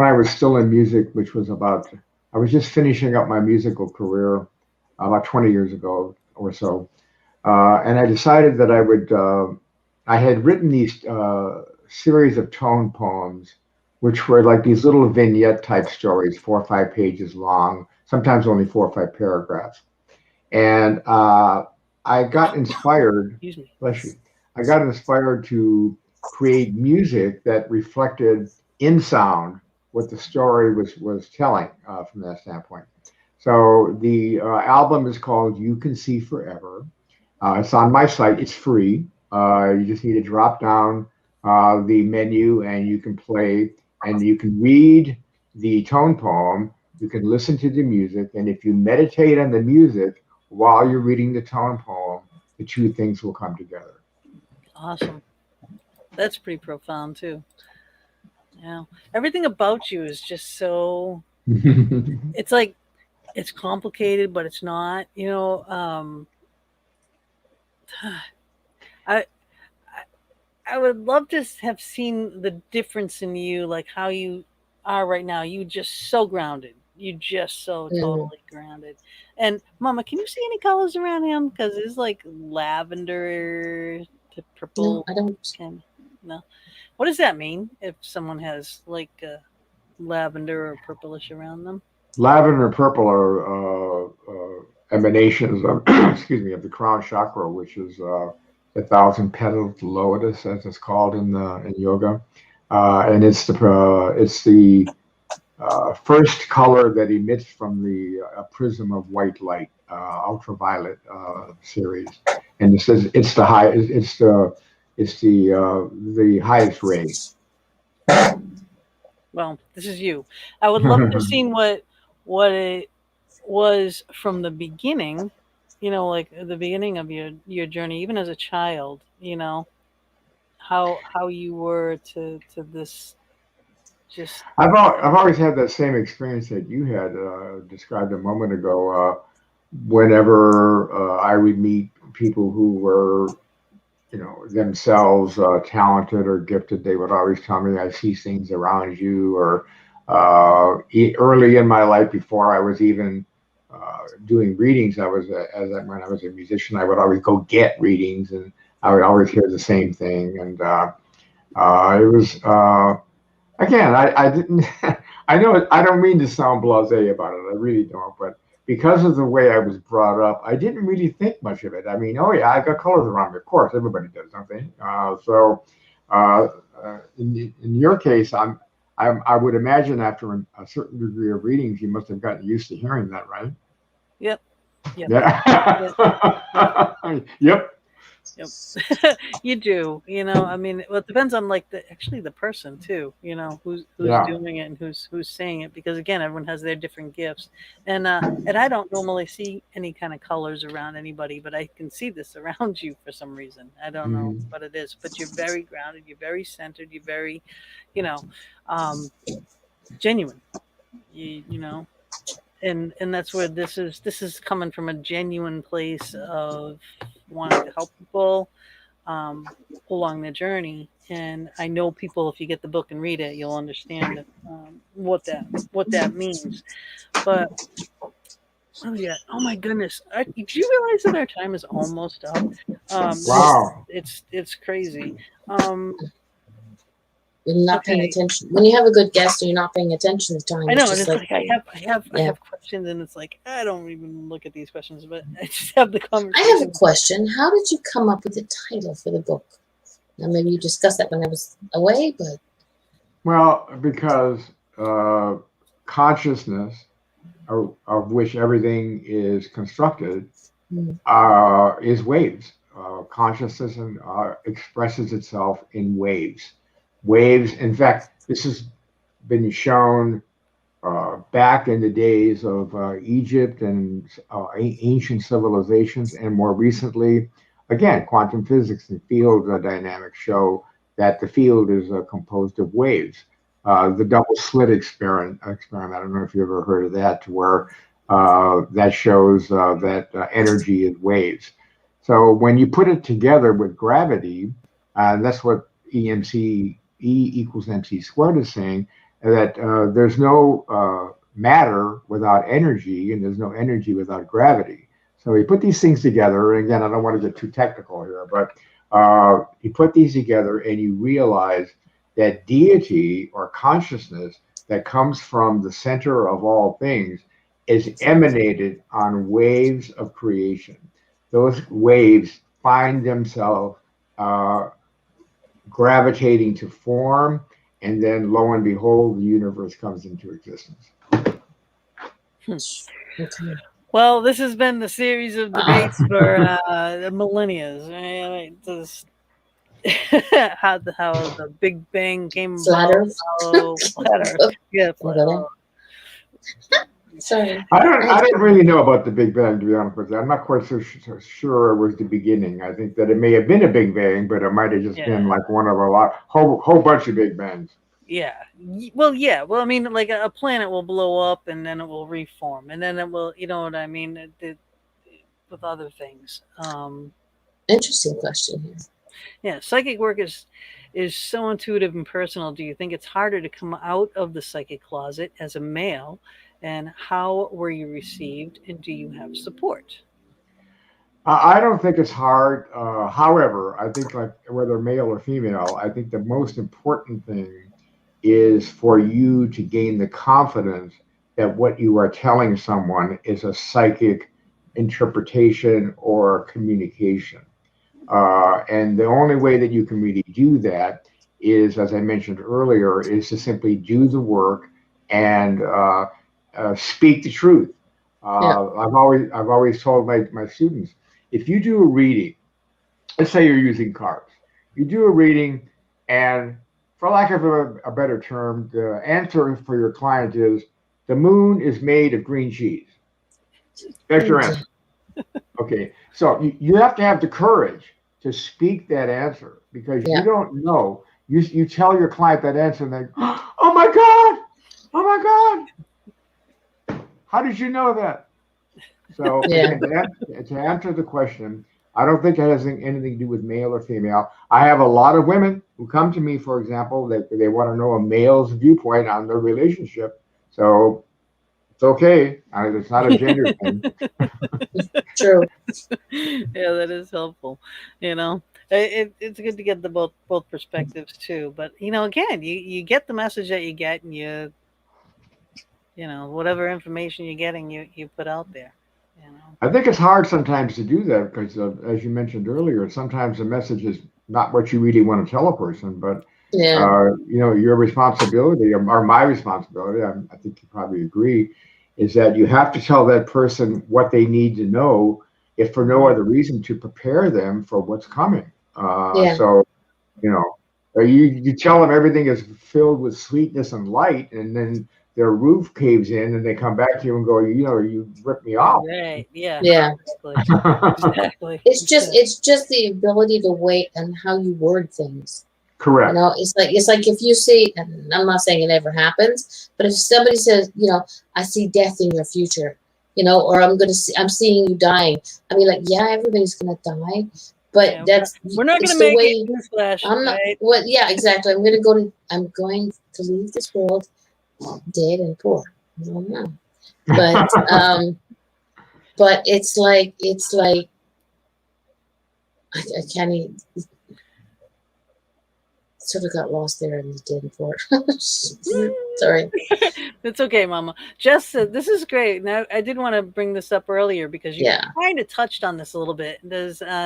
I was still in music, which was I was just finishing up my musical career about 20 years ago or so. And I decided that I had written these series of tone poems, which were like these little vignette type stories, 4 or 5 pages long, sometimes only 4 or 5 paragraphs. And I got inspired, Excuse me. bless you, I got inspired to create music that reflected in sound what the story was telling from that standpoint. So the album is called You Can See Forever. It's on my site. It's free. You just need to drop down the menu and you can play and you can read the tone poem. You can listen to the music. And if you meditate on the music while you're reading the tone poem, the two things will come together. Awesome. That's pretty profound too. Yeah. Everything about you is just so. It's like it's complicated, but it's not. I I would love to have seen the difference in you, like how you are right now. You just so grounded. You just so Mm. totally grounded. And Mama, can you see any colors around him? Because it's like lavender to No, purple. I don't. Kind no. What does that mean if someone has like lavender or purplish around them? Lavender and purple are emanations of, excuse me, of the crown chakra, which is a thousand petaled lotus, as it's called in yoga, and it's the first color that emits from the prism of white light, ultraviolet series, and it says it's the high, it's the highest ray. Well, this is you. I would love to have seen what it was from the beginning, like the beginning of your journey, even as a child, how you were to this just I've always had that same experience that you had described a moment ago. Whenever I would meet people who were, themselves talented or gifted, they would always tell me, "I see things around you." Or early in my life, before I was even doing readings, when I was a musician, I would always go get readings, and I would always hear the same thing, and it was. Again, I didn't. I know I don't mean to sound blasé about it. I really don't. But because of the way I was brought up, I didn't really think much of it. I mean, oh yeah, I got colors around me. Of course, everybody does, don't they? Uh, in your case, I would imagine after a certain degree of readings, you must have gotten used to hearing that, right? yep, yep, yep, yep. Yeah. Yep. Yep. You do, I mean, well, it depends on like the person too, who's Yeah. doing it and who's saying it, because again, everyone has their different gifts. And I don't normally see any kind of colors around anybody, but I can see this around you for some reason. I don't know Mhm. what it is, but you're very grounded, you're very centered, you're very, you know, um genuine. You know and that's where this is coming from, a genuine place of wanting to help people um, along their journey. And I know people, if you get the book and read it, you'll understand what that means. But oh yeah, oh my goodness, did you realize that our time is almost up? This is Wow. it's crazy. Um, You're not paying okay, attention. When you have a good guest and you're not paying attention to time, I it's know, and just it's like, like I yeah. have questions, and it's like I don't even look at these questions, but I just have the I have a conversation. question. How did you come up with the title for the book? Now, maybe you discussed that when I was away, but Well, because consciousness, of which everything is constructed, hmm, is waves. Consciousness expresses itself in waves. Waves, in fact, this has been shown back in the days of Egypt and ancient civilizations, and more recently, again, quantum physics and field dynamics show that the field is composed of waves. The double slit experiment, I don't know if you ever heard of that, to where that shows that energy is waves. So when you put it together with gravity, that's what EMC, E equals MC squared is saying, that there's no matter without energy, and there's no energy without gravity. So we put these things together, and again, I don't want to get too technical here, but you put these together and you realize that deity or consciousness that comes from the center of all things is emanated on waves of creation. Those waves find themselves uh, gravitating to form, and then lo and behold, the universe comes into existence. Hmm. okay. Well, this has been the series of debates for millennia. Right? How the Big Bang came Flat about, Earth. how flat Earth, Can yeah, I flat go there? Earth. Sorry. I I had don't really know about the Big Bang, to be honest with you. I'm not quite so sure it was the beginning. I think that it may have been a Big Bang, but it might have just Yeah, been like one of whole bunch of Big Bangs. yeah. Well, yeah. Well, I mean, like a planet will blow up and then it will reform, and then it will, you know what I mean, with other things. interesting question here. Yeah, psychic work is so intuitive and personal. Do you think it's harder to come out of the psychic closet as a male? And how were you received? And do you have support? I don't think it's hard. However, I think, like, whether male or female, I think the most important thing is for you to gain the confidence that what you are telling someone is a psychic interpretation or communication. And the only way that you can really do that is, as I mentioned earlier, is to simply do the work and speak the truth. Yeah. I've always told my students, if you do a reading, let's say you're using cards, you do a reading, and for lack of a better term, the answer for your client is the moon is made of green cheese. That's your answer. Okay, so you have to have the courage to speak that answer because Yeah. you don't know. You tell your client that answer and they, oh my God, oh my God, how did you know that? So Yeah. again, to answer the question, I don't think it has anything to do with male or female. I have a lot of women who come to me, for example, that they want to know a male's viewpoint on their relationship. So it's okay. It's not a gender thing. True. Yeah, that is helpful. You know, it's good to get the both perspectives too. But again, you get the message that you get, and whatever information you're getting, you put out there. You know. I think it's hard sometimes to do that because, as you mentioned earlier, sometimes the message is not what you really want to tell a person, but Yeah. your responsibility or my responsibility, I think you probably agree, is that you have to tell that person what they need to know, if for no other reason to prepare them for what's coming. Yeah. So, you know, you tell them everything is filled with sweetness and light, and then their roof caves in, and they come back to you and go, you ripped me off. Right. Yeah. Yeah. Exactly. It's just the ability to wait and how you word things. Correct. It's like if you see, and I'm not saying it ever happens, but if somebody says, I see death in your future, or I'm seeing you dying. I mean, like, yeah, everybody's gonna die, but Yeah, we're not it's gonna the make way. it newsflash, I'm not. right? Well, yeah, exactly. I'm going to leave this world dead and poor. I don't know, but but it's like I can't even. Sort of got lost there in the dead and poor. Sorry. It's okay, Mama. Jess said this is great. Now I did want to bring this up earlier because you Yeah. kind of touched on this a little bit.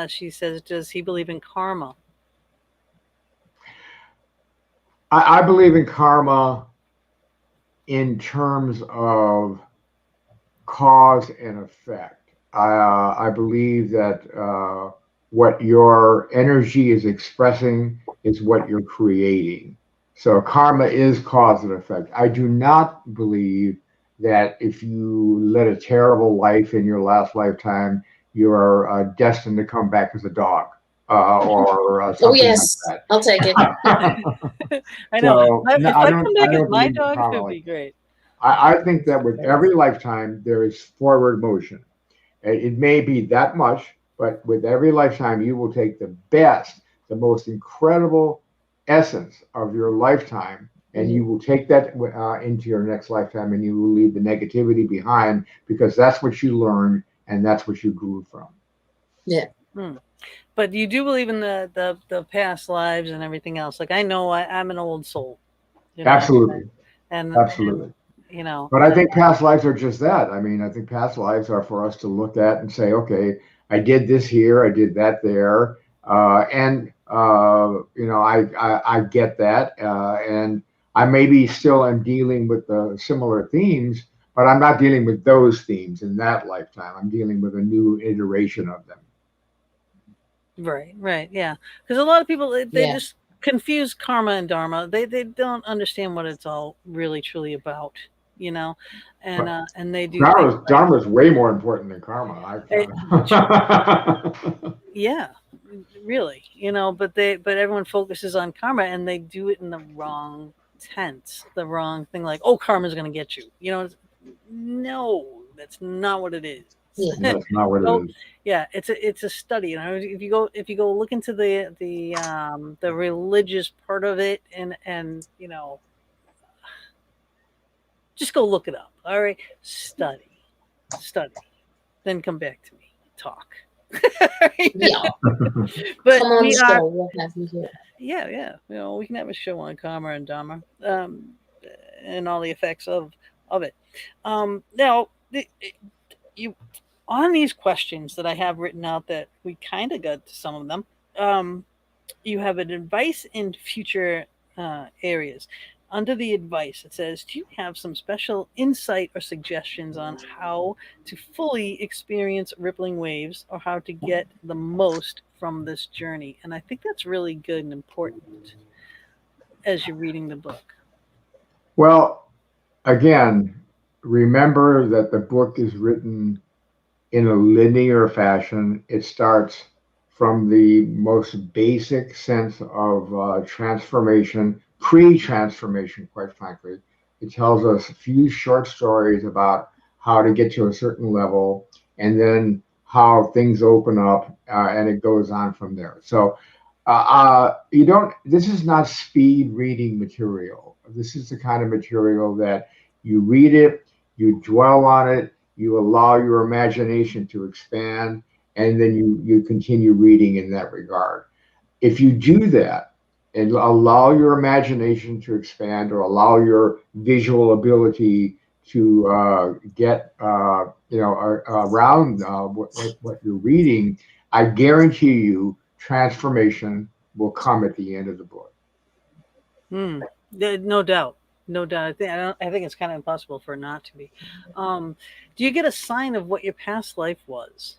She says, does he believe in karma? I believe in karma in terms of cause and effect. I believe that what your energy is expressing is what you're creating. So karma is cause and effect. I do not believe that if you led a terrible life in your last lifetime, you are destined to come back as a dog or something yes, like I'll take it. that. I know. So If I I come back as don't my believe in dog, it karma would like be that. great. I think that with every lifetime, there is forward motion. It may be that much, but with every lifetime, you will take the best, the most incredible essence of your lifetime, and you will take that into your next lifetime, and you will leave the negativity behind because that's what you learned and that's what you grew from. Yeah. But you do believe in the past lives and everything else. Like I know I'm an old soul, Absolutely. and Absolutely. you know. But I think past lives are just that. I mean, I think past lives are for us to look at and say, okay, I did this here, I did that there, I get that, and I maybe still am dealing with the similar themes, but I'm not dealing with those themes in that lifetime. I'm dealing with a new iteration of them. Right, yeah. Because a lot of people they Yeah. just confuse karma and dharma. They don't understand what it's all really truly about, and But and they do things like Dharma is way more important than karma, I've eh, found. yeah, really, but everyone focuses on karma and they do it in the wrong tense, the wrong thing. Like, oh, karma's gonna get you. No, that's not what it is. Yeah. That's not what So, it is. yeah, it's a study. If you go look into the religious part of it and just go look it up. All right, study, then come back to me, talk. Yeah. But Come on we the are, show. We'll have you here. yeah. We can have a show on karma and dharma, and all the effects of it. Now, you on these questions that I have written out that we kind of got to some of them. You have an advice in future areas. Under the advice, it says, do you have some special insight or suggestions on how to fully experience rippling waves or how to get the most from this journey? And I think that's really good and important. as you're reading the book? Well, again, remember that the book is written in a linear fashion. It starts from the most basic sense of transformation, pre transformation, quite frankly. It tells us a few short stories about how to get to a certain level and then how things open up, and it goes on from there. So, you don't, this is not speed reading material. This is the kind of material that you read it, you dwell on it, you allow your imagination to expand, and then you continue reading in that regard. If you do that and allow your imagination to expand or allow your visual ability to get around what you're reading, I guarantee you transformation will come at the end of the book. No doubt. No doubt. I think it's kind of impossible for it not to be. Do you get a sign of what your past life was?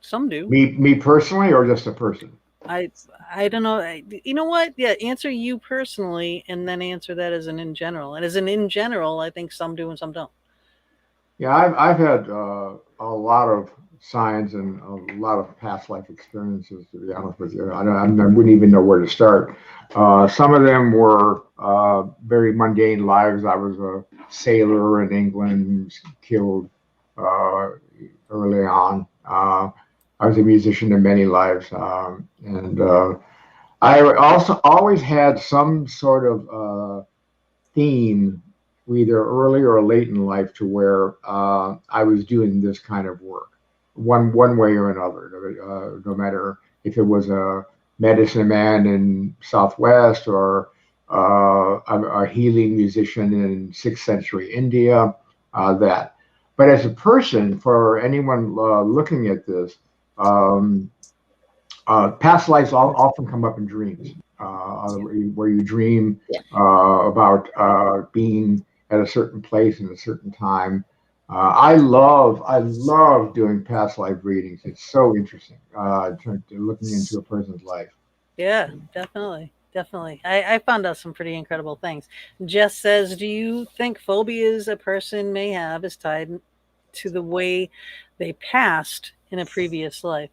Some do. Me personally, or just a person? I I don't know. You know what? Yeah, answer you personally, and then answer that as an in general. And as an in general, I think some do and some don't. Yeah, I've had a lot of signs and a lot of past life experiences. To be honest with you, I wouldn't even know where to start. Some of them were very mundane lives. I was a sailor in England, killed uh, early on. I was a musician in many lives, and I also always had some sort of theme, either early or late in life, to where I was doing this kind of work, one way or another. No matter if it was a medicine man in Southwest or a healing musician in sixth century India, that. But as a person, for anyone looking at this, um, past lives often come up in dreams, where you dream Yeah. about being at a certain place in a certain time. I love doing past life readings. It's so interesting, looking into a person's life. Yeah, definitely. Definitely. I found out some pretty incredible things. Jess says, do you think phobias a person may have is tied to the way they passed in a previous life?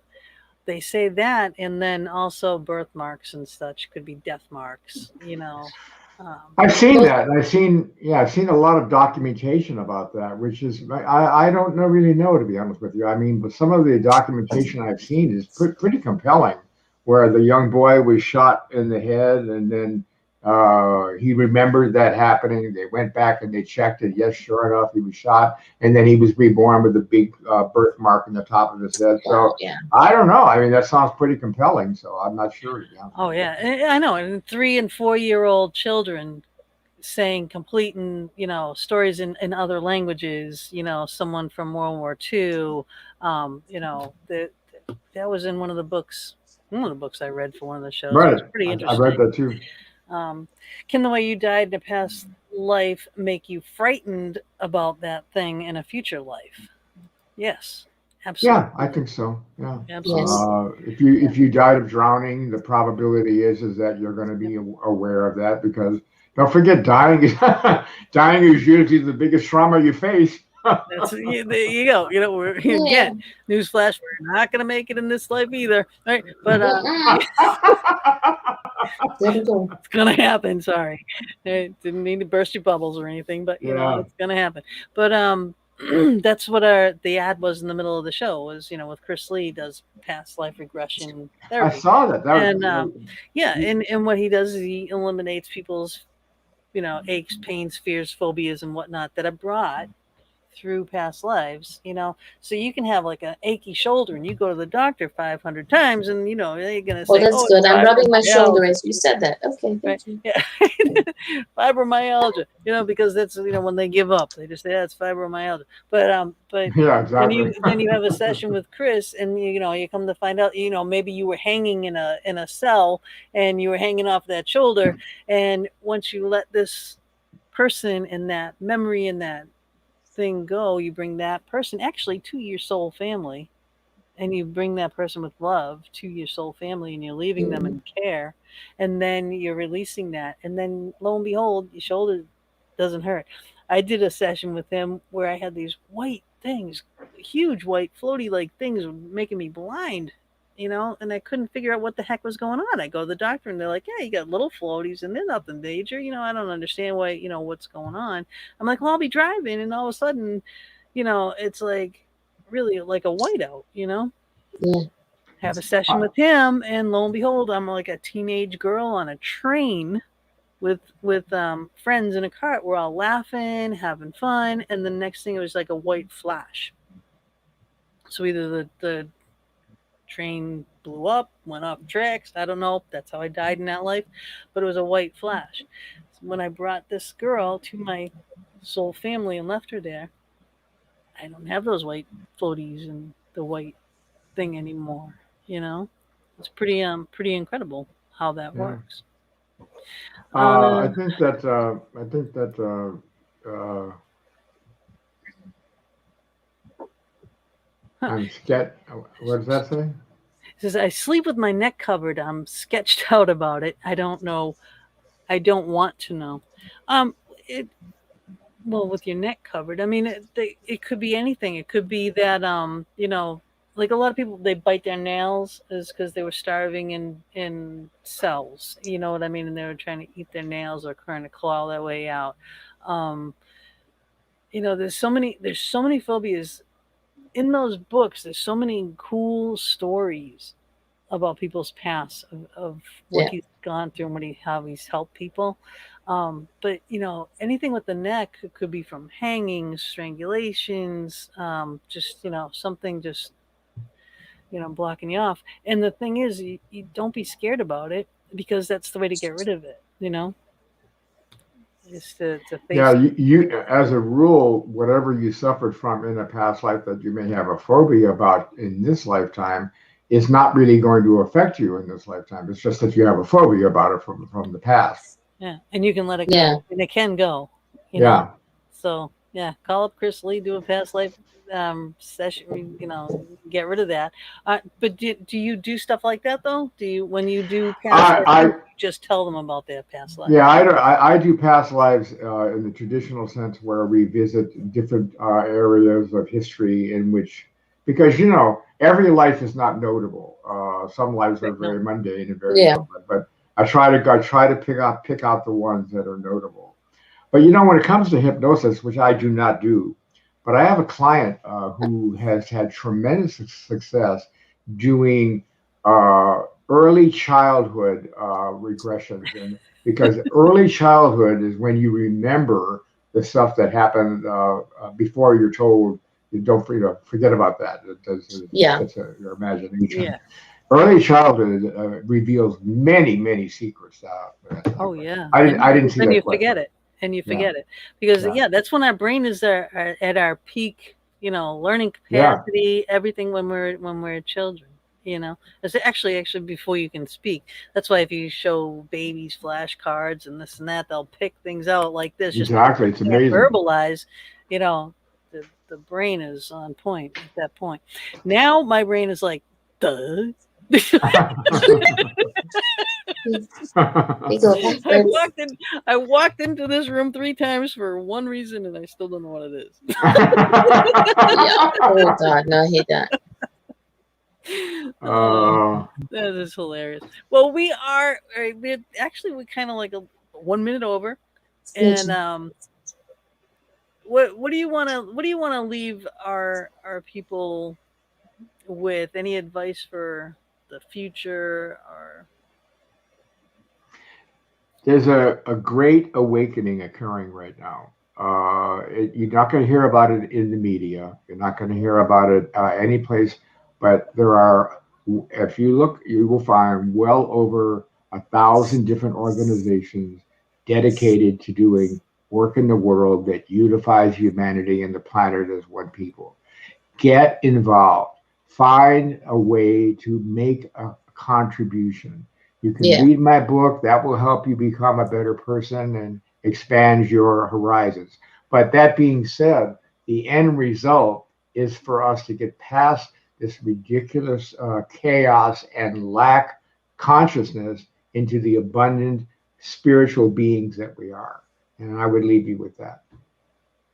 They say that, and then also birthmarks and such could be death marks, you know. I've seen Well, that. And I've seen a lot of documentation about that, which is, I don't know, really know, to be honest with you. I mean, but some of the documentation I've seen is pretty compelling, where the young boy was shot in the head and then he remembered that happening. They went back and they checked it. Yes, sure enough, he was shot. And then he was reborn with a big birthmark in the top of his head. wow, So yeah. I don't know. I mean, that sounds pretty compelling. So I'm not sure, to be honest Oh with you. yeah, I know. And 3 and 4 year old children saying complete and stories in other languages. Someone from World War II. That was in one of the books. One of the books I read for one of the shows. It Right. was pretty I read interesting. that too. Um, can the way you died in a past life make you frightened about that thing in a future life? Yes, Yeah, I absolutely, think so. Yeah. Yes. absolutely. If you died of drowning, the probability is that you're going to be aware of that, because don't forget, dying is dying is usually the biggest trauma you face. There you go. We're Yeah. again, newsflash: we're not gonna make it in this life either, right? But Mm-mm. There we go. it's gonna happen. Sorry, I didn't mean to burst your bubbles or anything, but Yeah, it's gonna happen. But that's what the ad was in the middle of the show. Was with Chris Lee does past life regression I therapy, saw that. and yeah, and what he does is he eliminates people's aches, pains, fears, phobias, and whatnot that are brought through past lives, so you can have like an achy shoulder and you go to the doctor 500 times and they're going to Well, say, that's oh, it's good. I'm rubbing my shoulder fibromyalgia, as you said that. Okay, right? thank you. Yeah. Fibromyalgia, because that's when they give up, they just say, yeah, it's fibromyalgia. But yeah, then exactly. you have a session with Chris, and you come to find out, maybe you were hanging in a cell and you were hanging off that shoulder, and once you let this person and that memory and that thing go, you bring that person actually to your soul family, and you bring that person with love to your soul family, and you're leaving them in care, and then you're releasing that, and then lo and behold, your shoulder doesn't hurt. I did a session with him where I had these white things, huge white floaty like things making me blind, and I couldn't figure out what the heck was going on. I go to the doctor and they're like, yeah, you got little floaties and they're nothing major. I don't understand why, what's going on. I'm like, well, I'll be driving, and all of a sudden, it's like really like a whiteout. Yeah. Have a session with him, and lo and behold, I'm like a teenage girl on a train with friends in a cart. We're all laughing, having fun, and the next thing it was like a white flash. So either the train blew up, went off tracks. I don't know. That's how I died in that life, but it was a white flash. So when I brought this girl to my soul family and left her there, I don't have those white floaties and the white thing anymore. It's pretty incredible how that works. I think that I'm sketch. What does that say? It says, I sleep with my neck covered. I'm sketched out about it. I don't know. I don't want to know. Well, with your neck covered, I mean, it could be anything. It could be that, like a lot of people, they bite their nails is because they were starving in cells. You know what I mean? And they were trying to eat their nails or trying to claw their way out. There's so many phobias in those books. There's so many cool stories about people's past of what he's gone through and how he's helped people. But anything with the neck could be from hangings, strangulations, just something just blocking you off. And the thing is, you don't be scared about it, because that's the way to get rid of it. Is to face it. You as a rule, whatever you suffered from in a past life that you may have a phobia about in this lifetime is not really going to affect you in this lifetime. It's just that you have a phobia about it from the past. Yeah, and you can let it go, and it can go. So call up Chris Lee, do a past life session. Get rid of that. But do you do stuff like that though? Do you, when you do past life, you just tell them about their past life? Yeah, I do past lives in the traditional sense, where we visit different areas of history in which, because every life is not notable. Some lives are very mundane and very relevant, but I try to pick out the ones that are notable. But when it comes to hypnosis, which I do not do, but I have a client who has had tremendous success doing early childhood regressions, and because early childhood is when you remember the stuff that happened before you're told. You don't forget about that. It's your imagination. Yeah. Early childhood reveals many secrets. Oh yeah. I didn't see that. And you forget it. And you forget it, because that's when our brain is at our peak, learning capacity, everything when we're children. It's actually before you can speak. That's why if you show babies flashcards and this and that, they'll pick things out like this. Exactly, it's amazing. Verbalize, the brain is on point at that point. Now my brain is like, duh. I walked into this room 3 times for one reason, and I still don't know what it is. Oh God, no, I hate that. That is hilarious. Well, we're kind of like 1 minute over, and what do you want to leave our people with? Any advice for the future? Or there's a great awakening occurring right now. You're not going to hear about it in the media. You're not going to hear about it any place. But there are, if you look, you will find well over 1,000 different organizations dedicated to doing work in the world that unifies humanity and the planet as one people. Get involved. Find a way to make a contribution. You can read my book. That will help you become a better person and expand your horizons. But that being said, the end result is for us to get past this ridiculous chaos and lack consciousness into the abundant spiritual beings that we are. And I would leave you with that.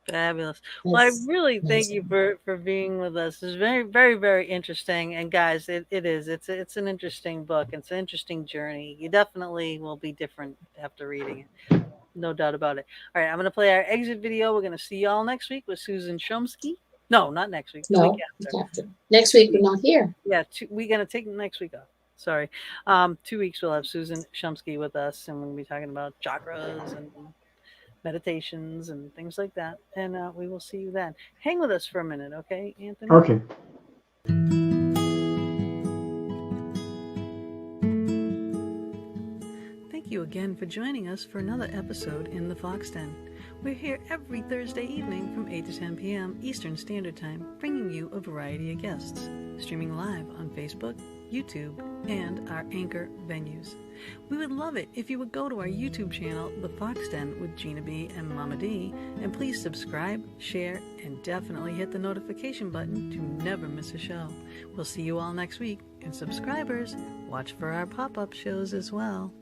Fabulous. Well, I That's really thank you amazing. for being with us. It's very, very, very interesting. And guys, it is. It's an interesting book. It's an interesting journey. You definitely will be different after reading it. No doubt about it. All right, I'm gonna play our exit video. We're gonna see y'all next week with Susan Shumsky. No, not next week. The week No, after. after. Next week, we're not here. Yeah, we're gonna take next week off. Sorry. 2 weeks we'll have Susan Shumsky with us, and we'll be talking about chakras and meditations and things like that. And we will see you then. Hang with us for a minute, okay, Anthony? Okay. Thank you again for joining us for another episode in the Fox Den. We're here every Thursday evening from 8 to 10 p.m. Eastern Standard Time, bringing you a variety of guests, streaming live on Facebook, YouTube, and our Anchor venues. We would love it if you would go to our YouTube channel, The Fox Den with Gina B and Mama D, and please subscribe, share, and definitely hit the notification button to never miss a show. We'll see you all next week, and subscribers, watch for our pop-up shows as well.